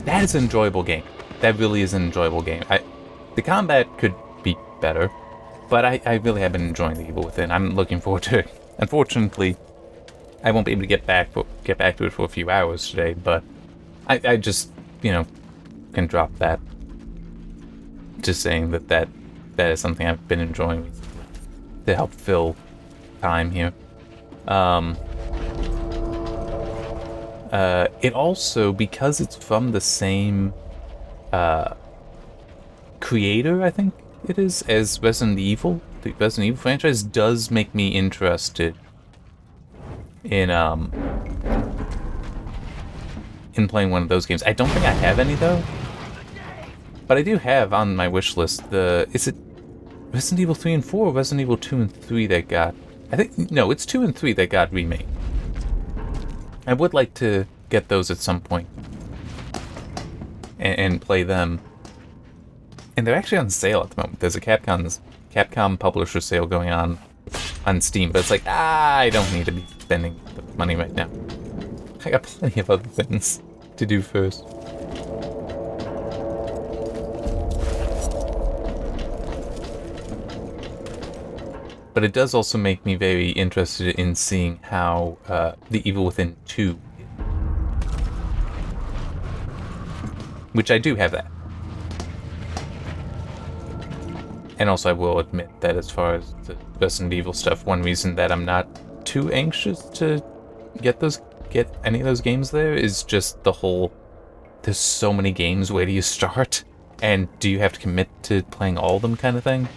That is an enjoyable game. That really is an enjoyable game. The combat could be better, but I really have been enjoying The Evil Within. I'm looking forward to it. Unfortunately, I won't be able to get back to it for a few hours today, but I just, you know, can drop that. Just saying that is something I've been enjoying to help fill time here. It also, because it's from the same creator, I think it is, as Resident Evil, the Resident Evil franchise, does make me interested in playing one of those games. I don't think I have any though, but I do have on my wish list is it Resident Evil 3 and 4 or Resident Evil 2 and 3 that got, I think, no, it's 2 and 3 that got remade. I would like to get those at some point and play them. And they're actually on sale at the moment. There's a Capcom publisher sale going on Steam, but it's like, I don't need to be spending the money right now. I got plenty of other things to do first. But it does also make me very interested in seeing how The Evil Within 2, which I do have that. And also I will admit that as far as the Resident Evil stuff, one reason that I'm not too anxious to get any of those games there is just the whole, there's so many games, where do you start? And do you have to commit to playing all of them kind of thing?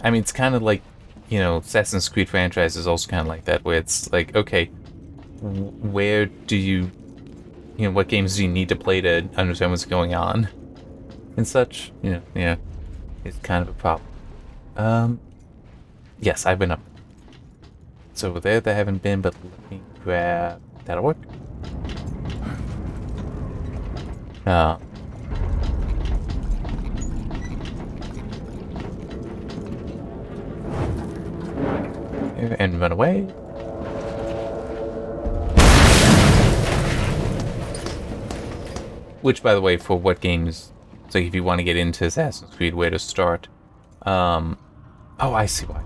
I mean, it's kind of like, you know, Assassin's Creed franchise is also kind of like that, where it's like, okay, where do you know, what games do you need to play to understand what's going on? And such, you know, yeah, it's kind of a problem. Yes, I've been up. It's over there they haven't been, but let me grab, that'll work. And run away. Which, by the way, for what games, so if you want to get into Assassin's Creed, where to start. Oh, I see why.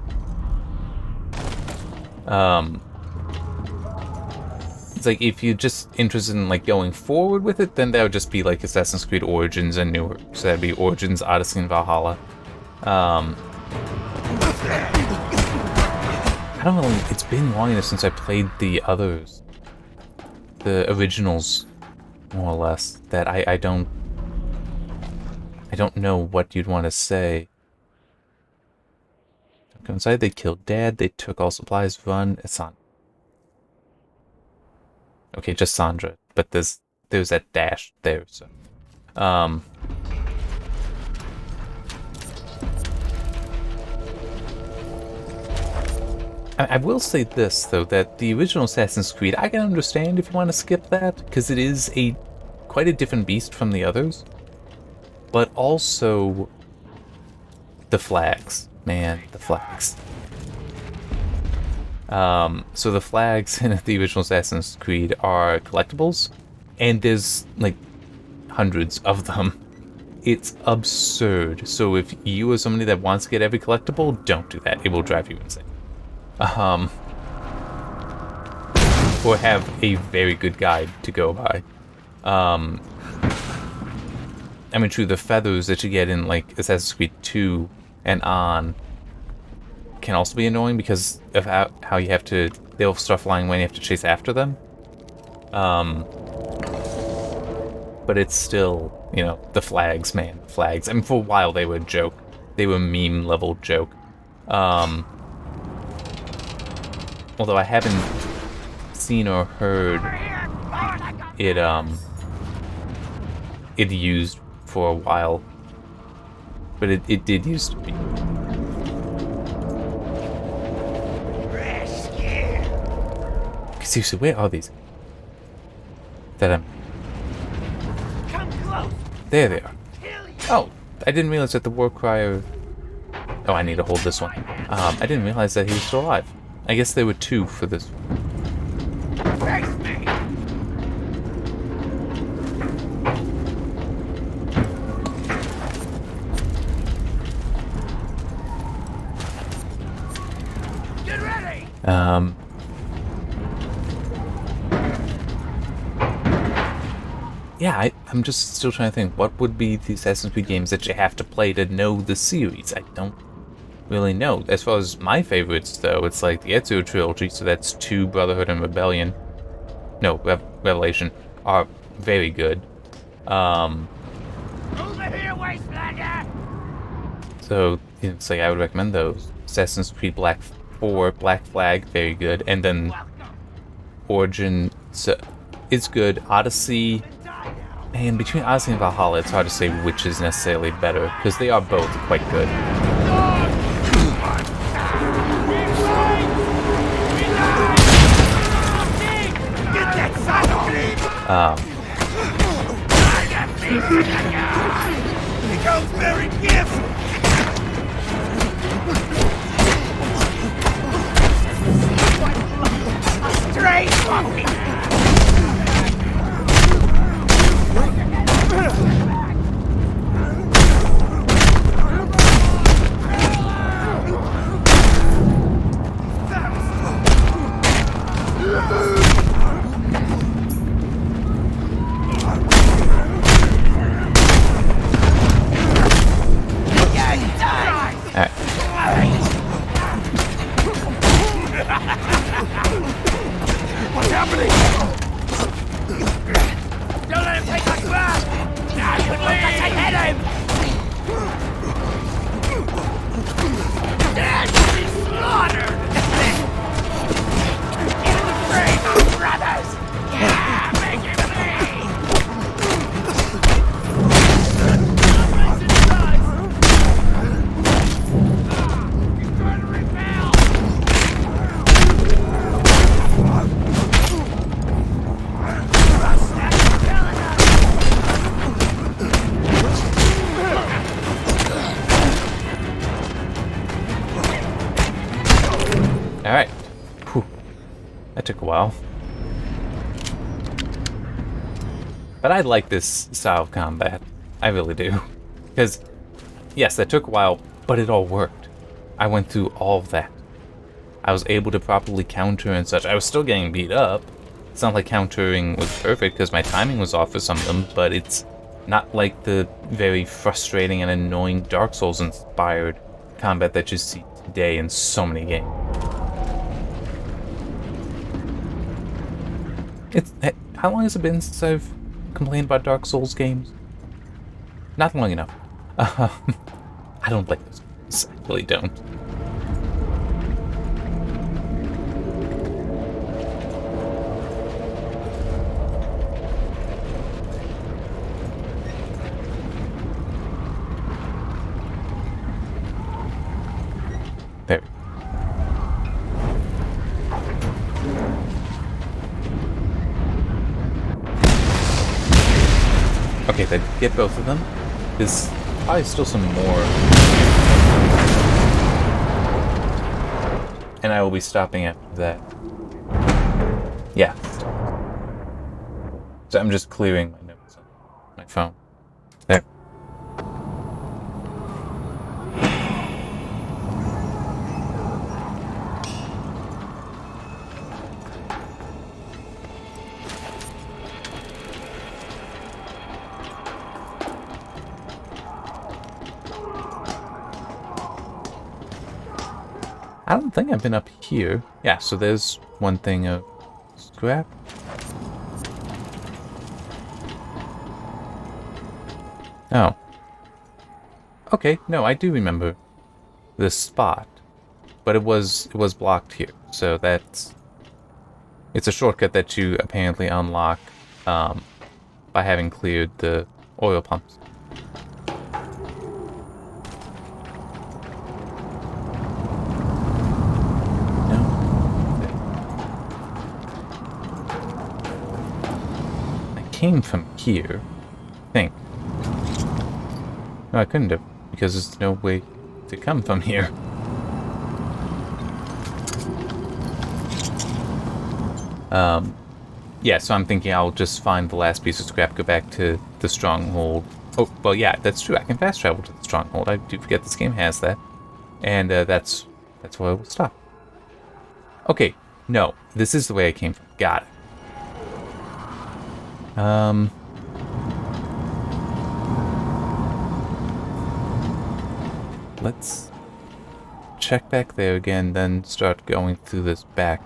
It's like, if you're just interested in, like, going forward with it, then that would just be, like, Assassin's Creed Origins and newer. So that'd be Origins, Odyssey, and Valhalla. I don't know, it's been long enough since I played the others. The originals, more or less, that I don't know what you'd want to say. Don't go inside, they killed Dad, they took all supplies, run, it's on. Okay, just Sandra, but there's that dash there, so. I will say this, though, that the original Assassin's Creed, I can understand if you want to skip that, because it is quite a different beast from the others. But also, the flags. Man, the flags. So the flags in the original Assassin's Creed are collectibles, and there's, like, hundreds of them. It's absurd. So if you are somebody that wants to get every collectible, don't do that. It will drive you insane. Or have a very good guide to go by. I mean, true, the feathers that you get in, like, Assassin's Creed 2 and on can also be annoying because of how you have to... They'll start flying when you have to chase after them. But it's still, you know, the flags, man. The flags. I mean, for a while they were a joke. They were a meme-level joke. Although I haven't seen or heard it used for a while. But it did used to be. Seriously, where are these? Come close. There they are. Oh, I didn't realize that the war crier... Oh, I need to hold this one. I didn't realize that he was still alive. I guess there were two for this. Face me. Get ready. Yeah, I'm just still trying to think, what would be the Assassin's Creed games that you have to play to know the series? I don't really know. As far as my favorites, though, it's like the Ezio trilogy, so that's 2, Brotherhood, and Rebellion. No, Revelation, are very good. Over here, Wastelander. So, it's like I would recommend those. Assassin's Creed Black 4, Black Flag, very good. And then Origin, so, it's good. Odyssey... Man, between Odyssey and Valhalla, it's hard to say which is necessarily better, because they are both quite good. Becomes very gift. Straight fucking. What's happening? Don't let him take us back! Now you look like I hit him! Dad will be slaughtered! Into the grave, brothers! Yeah, make him bleed! He's trying to rebel! Alright. That took a while. But I like this style of combat. I really do. Because, yes, that took a while, but it all worked. I went through all of that. I was able to properly counter and such. I was still getting beat up. It's not like countering was perfect because my timing was off for some of them, but it's not like the very frustrating and annoying Dark Souls-inspired combat that you see today in so many games. How long has it been since I've complained about Dark Souls games? Not long enough. I don't like those games. I really don't. There. Okay, then get both of them. There's probably still some more. And I will be stopping after that. Yeah. So I'm just clearing my notes on my phone. There. I don't think I've been up here. Yeah, so there's one thing of scrap. Oh. Okay, no, I do remember this spot. But it was blocked here. So it's a shortcut that you apparently unlock by having cleared the oil pumps. Came from here, I think. No, I couldn't have, because there's no way to come from here. Yeah, so I'm thinking I'll just find the last piece of scrap, go back to the stronghold. Oh, well, yeah, that's true. I can fast travel to the stronghold. I do forget this game has that. And that's where I will stop. Okay, no, this is the way I came from. Got it. Let's check back there again, then start going through this back.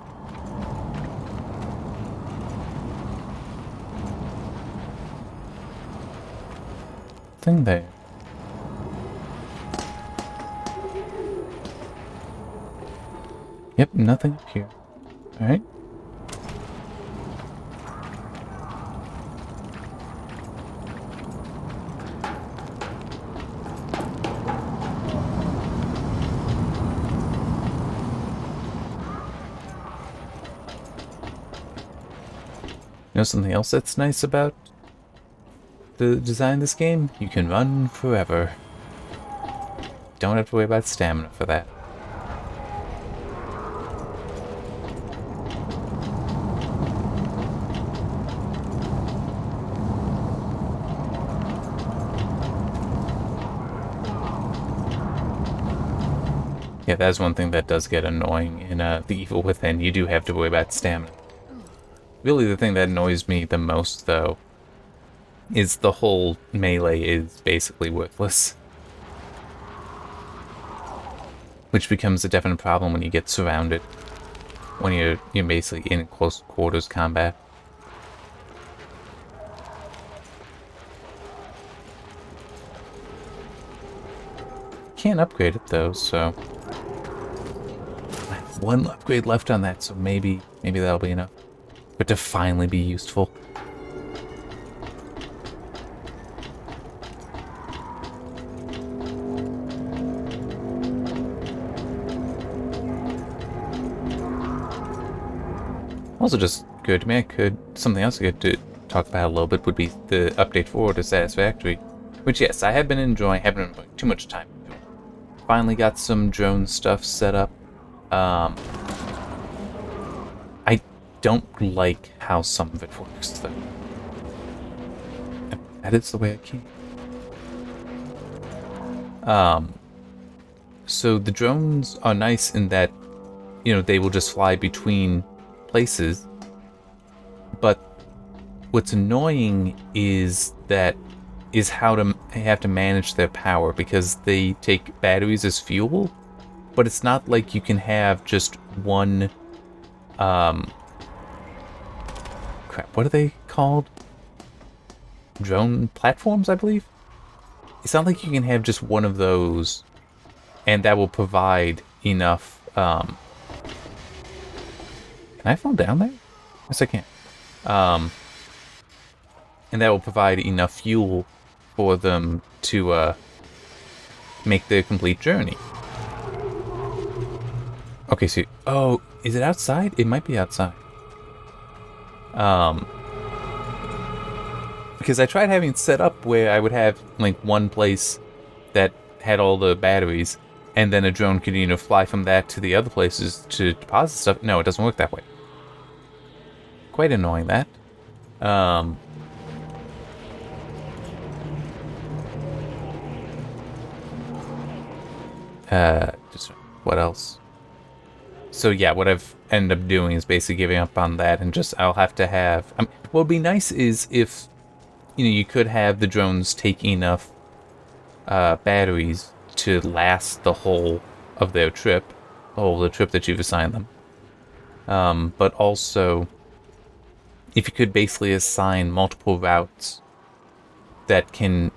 Thing there. Yep, nothing up here. Alright. You know something else that's nice about the design of this game? You can run forever. Don't have to worry about stamina for that. Yeah, that's one thing that does get annoying in The Evil Within. You do have to worry about stamina. Really, the thing that annoys me the most, though, is the whole melee is basically worthless. Which becomes a definite problem when you get surrounded. When you're basically in close quarters combat. Can't upgrade it though, so I have one upgrade left on that, so maybe that'll be enough. But to finally be useful. Also just good to me, something else I could to talk about a little bit would be the update 4 to Satisfactory. Which yes, I have been enjoying, haven't been putting too much time into it. Finally got some drone stuff set up. I don't like how some of it works though. That is the way I came. So the drones are nice in that they will just fly between places. But what's annoying is how to have to manage their power, because they take batteries as fuel, but it's not like you can have just one, crap, what are they called? Drone platforms, I believe? It's not like you can have just one of those, and that will provide enough, Can I fall down there? Yes, I can. And that will provide enough fuel for them to make the complete journey. Okay, so oh, is it outside? It might be outside. Because I tried having it set up where I would have like one place that had all the batteries, and then a drone could fly from that to the other places to deposit stuff. No, it doesn't work that way. Quite annoying, that. Just what else? So yeah, what I've ended up doing is basically giving up on that, and I'll have to have. What would be nice is if you could have the drones take enough batteries to last the whole of their trip, the trip that you've assigned them. But also, if you could basically assign multiple routes that can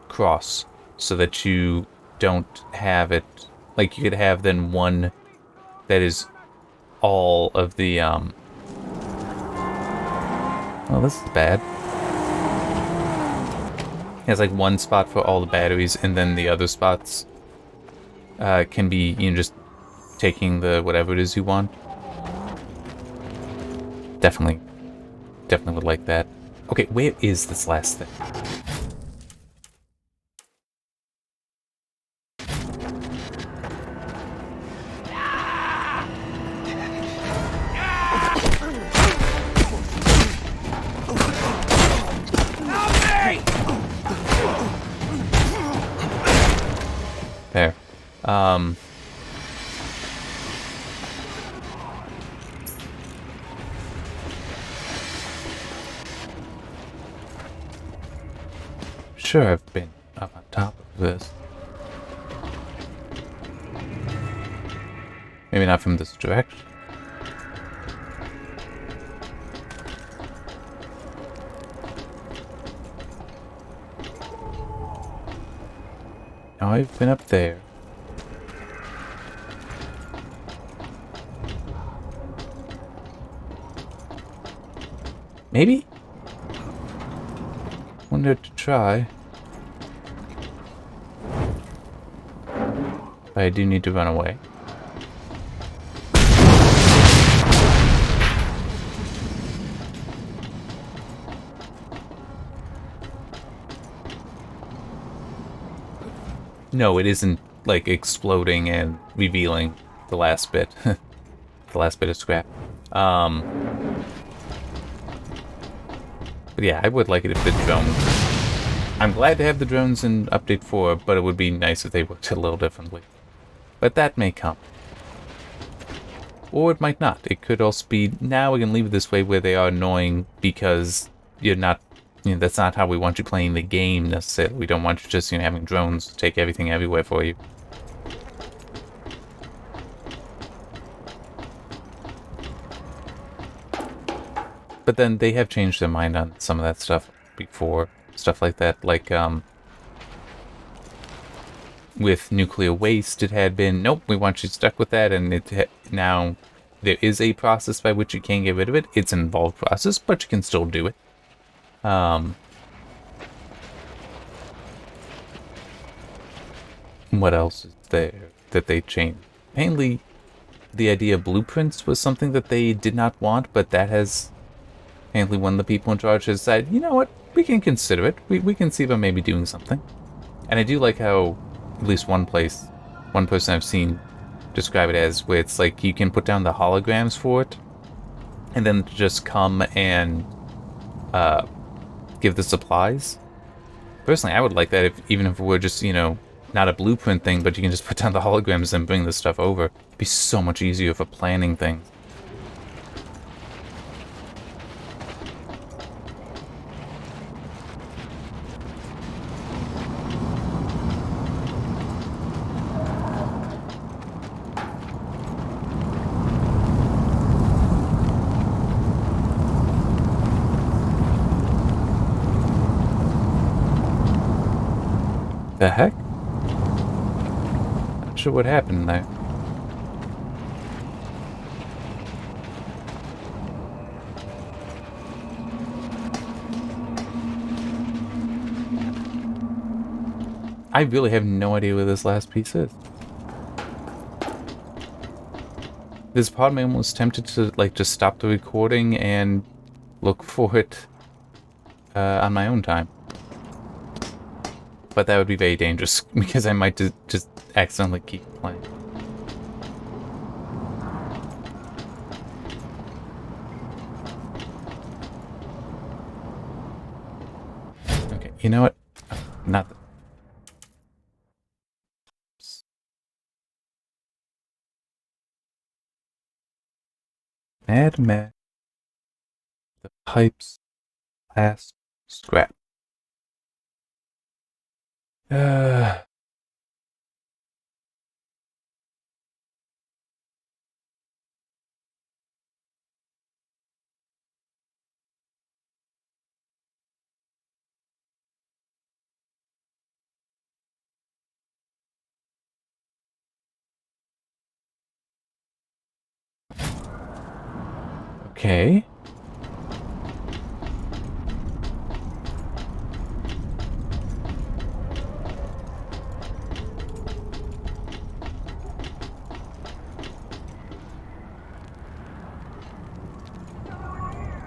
cross, so that you don't have it, like you could have then one that is all of the, oh, this is bad. It has like one spot for all the batteries, and then the other spots can be, just taking the whatever it is you want. Definitely would like that. Okay, where is this last thing? There. Sure, I've been up on top of this. Maybe not from this direction. Now I've been up there. Maybe? Wanted to try. But I do need to run away. No, it isn't like exploding and revealing the last bit. The last bit of scrap. But yeah, I would like it if the drone... I'm glad to have the drones in Update 4, but it would be nice if they worked a little differently. But that may come. Or it might not. It could also be, now we can leave it this way where they are annoying because you're not, that's not how we want you playing the game necessarily. We don't want you just, having drones take everything everywhere for you. But then they have changed their mind on some of that stuff before. Stuff like that, like, with nuclear waste, it had been, nope, we want you stuck with that, and now there is a process by which you can get rid of it. It's an involved process, but you can still do it. What else is there that they changed? Mainly, the idea of blueprints was something that they did not want, but that has, mainly one of the people in charge has decided, you know what, we can consider it. We can see about maybe doing something. And I do like how, at least one person I've seen describe it as, where it's like you can put down the holograms for it, and then just come and give the supplies. Personally, I would like that even if we're just, not not a blueprint thing, but you can just put down the holograms and bring this stuff over. It'd be so much easier for planning things. The heck? Not sure what happened there. I really have no idea where this last piece is. This part of me almost tempted to like just stop the recording and look for it on my own time. But that would be very dangerous because I might just accidentally keep playing. Okay, you know what? Not. Mad. The pipes last scrap. Okay.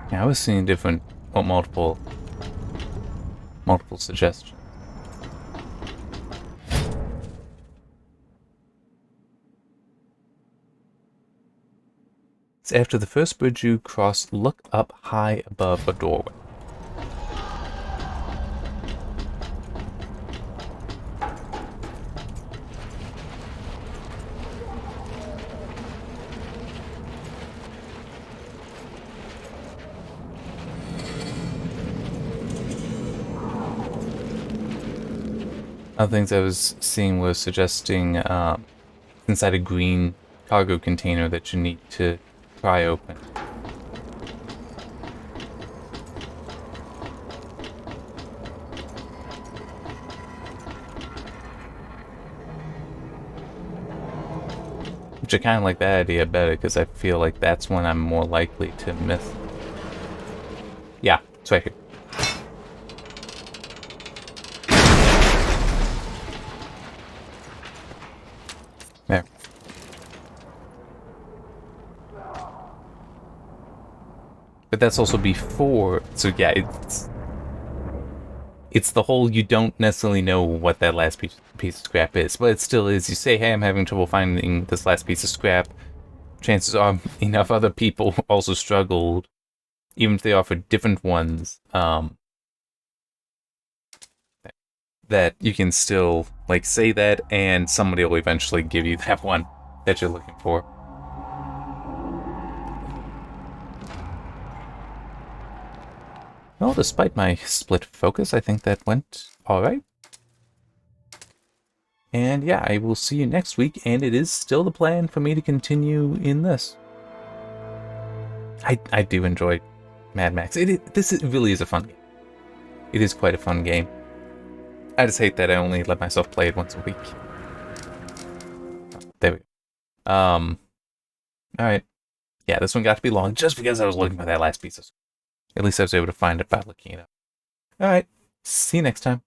Yeah, I was seeing different, well, multiple suggestions. It's after the first bridge you cross, look up high above a doorway. Other things I was seeing was suggesting inside a green cargo container that you need to pry open. Which I kind of like that idea better because I feel like that's when I'm more likely to miss. Yeah, it's right here. There. But that's also before, so yeah, it's the whole you don't necessarily know what that last piece of scrap is, but it still is. You say, hey, I'm having trouble finding this last piece of scrap. Chances are enough other people also struggled, even if they offered different ones, that you can still, like, say that, and somebody will eventually give you that one that you're looking for. Well, despite my split focus, I think that went alright. And yeah, I will see you next week, and it is still the plan for me to continue in this. I do enjoy Mad Max. This really is a fun game. It is quite a fun game. I just hate that I only let myself play it once a week. There we go. Alright. Yeah, this one got to be long just because I was looking for that last piece of... At least I was able to find it by looking it up. Alright. See you next time.